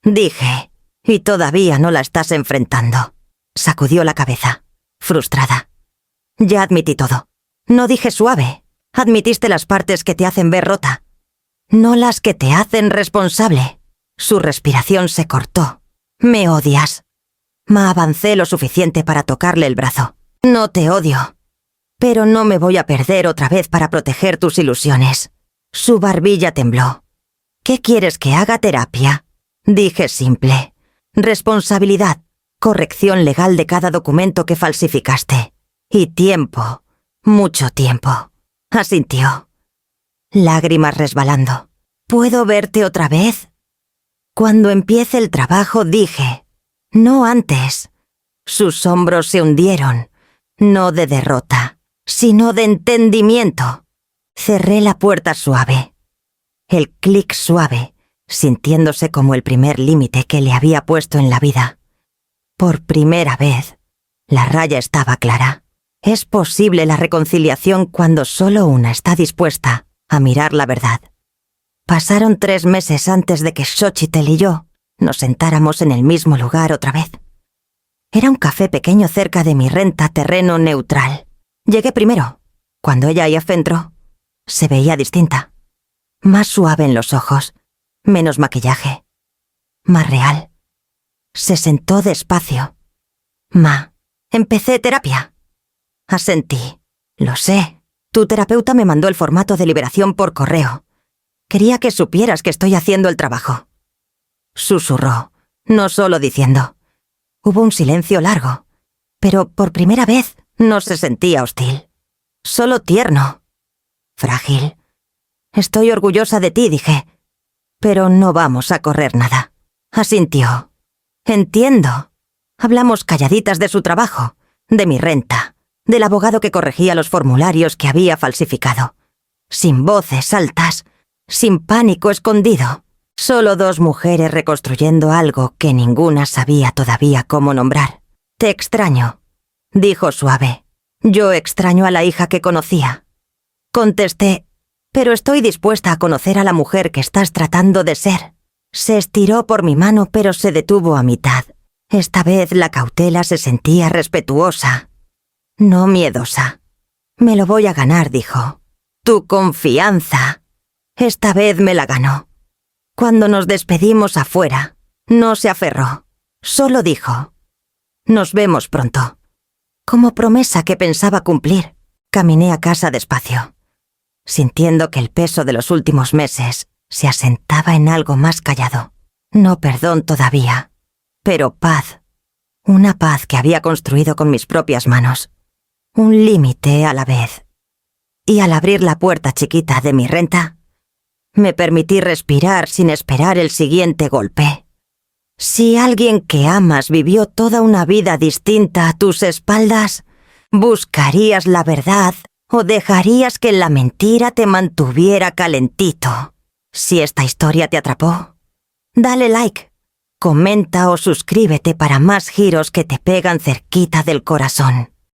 Dije, y todavía no la estás enfrentando. Sacudió la cabeza, frustrada. Ya admití todo. No dije suave. Admitiste las partes que te hacen ver rota, no las que te hacen responsable. Su respiración se cortó. Me odias. Ma, avancé lo suficiente para tocarle el brazo. No te odio. Pero no me voy a perder otra vez para proteger tus ilusiones. Su barbilla tembló. ¿Qué quieres que haga terapia? Dije simple. Responsabilidad. Corrección legal de cada documento que falsificaste. Y tiempo. Mucho tiempo. Asintió. Lágrimas resbalando. ¿Puedo verte otra vez? Cuando empiece el trabajo, dije. No antes. Sus hombros se hundieron. No de derrota, sino de entendimiento. Cerré la puerta suave. El clic suave, sintiéndose como el primer límite que le había puesto en la vida. Por primera vez, la raya estaba clara. Es posible la reconciliación cuando solo una está dispuesta a mirar la verdad. Pasaron 3 meses antes de que Xochitl y yo nos sentáramos en el mismo lugar otra vez. Era un café pequeño cerca de mi renta terreno neutral. Llegué primero. Cuando ella y Af entró, se veía distinta. Más suave en los ojos, menos maquillaje. Más real. Se sentó despacio. Ma, empecé terapia. Asentí. Lo sé. Tu terapeuta me mandó el formato de liberación por correo. Quería que supieras que estoy haciendo el trabajo. Susurró, no solo diciendo. Hubo un silencio largo, pero por primera vez no se sentía hostil. Solo tierno. Frágil. Estoy orgullosa de ti, dije. Pero no vamos a correr nada. Asintió. Entiendo. Hablamos calladitas de su trabajo, de mi renta, del abogado que corregía los formularios que había falsificado. Sin voces altas, sin pánico escondido, Solo dos mujeres reconstruyendo algo que ninguna sabía todavía cómo nombrar. Te extraño, dijo suave. Yo extraño a la hija que conocía. Contesté, pero estoy dispuesta a conocer a la mujer que estás tratando de ser. Se estiró por mi mano, pero se detuvo a mitad. Esta vez la cautela se sentía respetuosa, no miedosa. Me lo voy a ganar, dijo. Tu confianza. Esta vez me la ganó. Cuando nos despedimos afuera, no se aferró. Solo dijo, nos vemos pronto. Como promesa que pensaba cumplir, caminé a casa despacio, sintiendo que el peso de los últimos meses se asentaba en algo más callado. No perdón todavía, pero paz. Una paz que había construido con mis propias manos. Un límite a la vez. Y al abrir la puerta chiquita de mi renta, me permití respirar sin esperar el siguiente golpe. Si alguien que amas vivió toda una vida distinta a tus espaldas, ¿buscarías la verdad o dejarías que la mentira te mantuviera calentito? Si esta historia te atrapó, dale like, comenta o suscríbete para más giros que te pegan cerquita del corazón.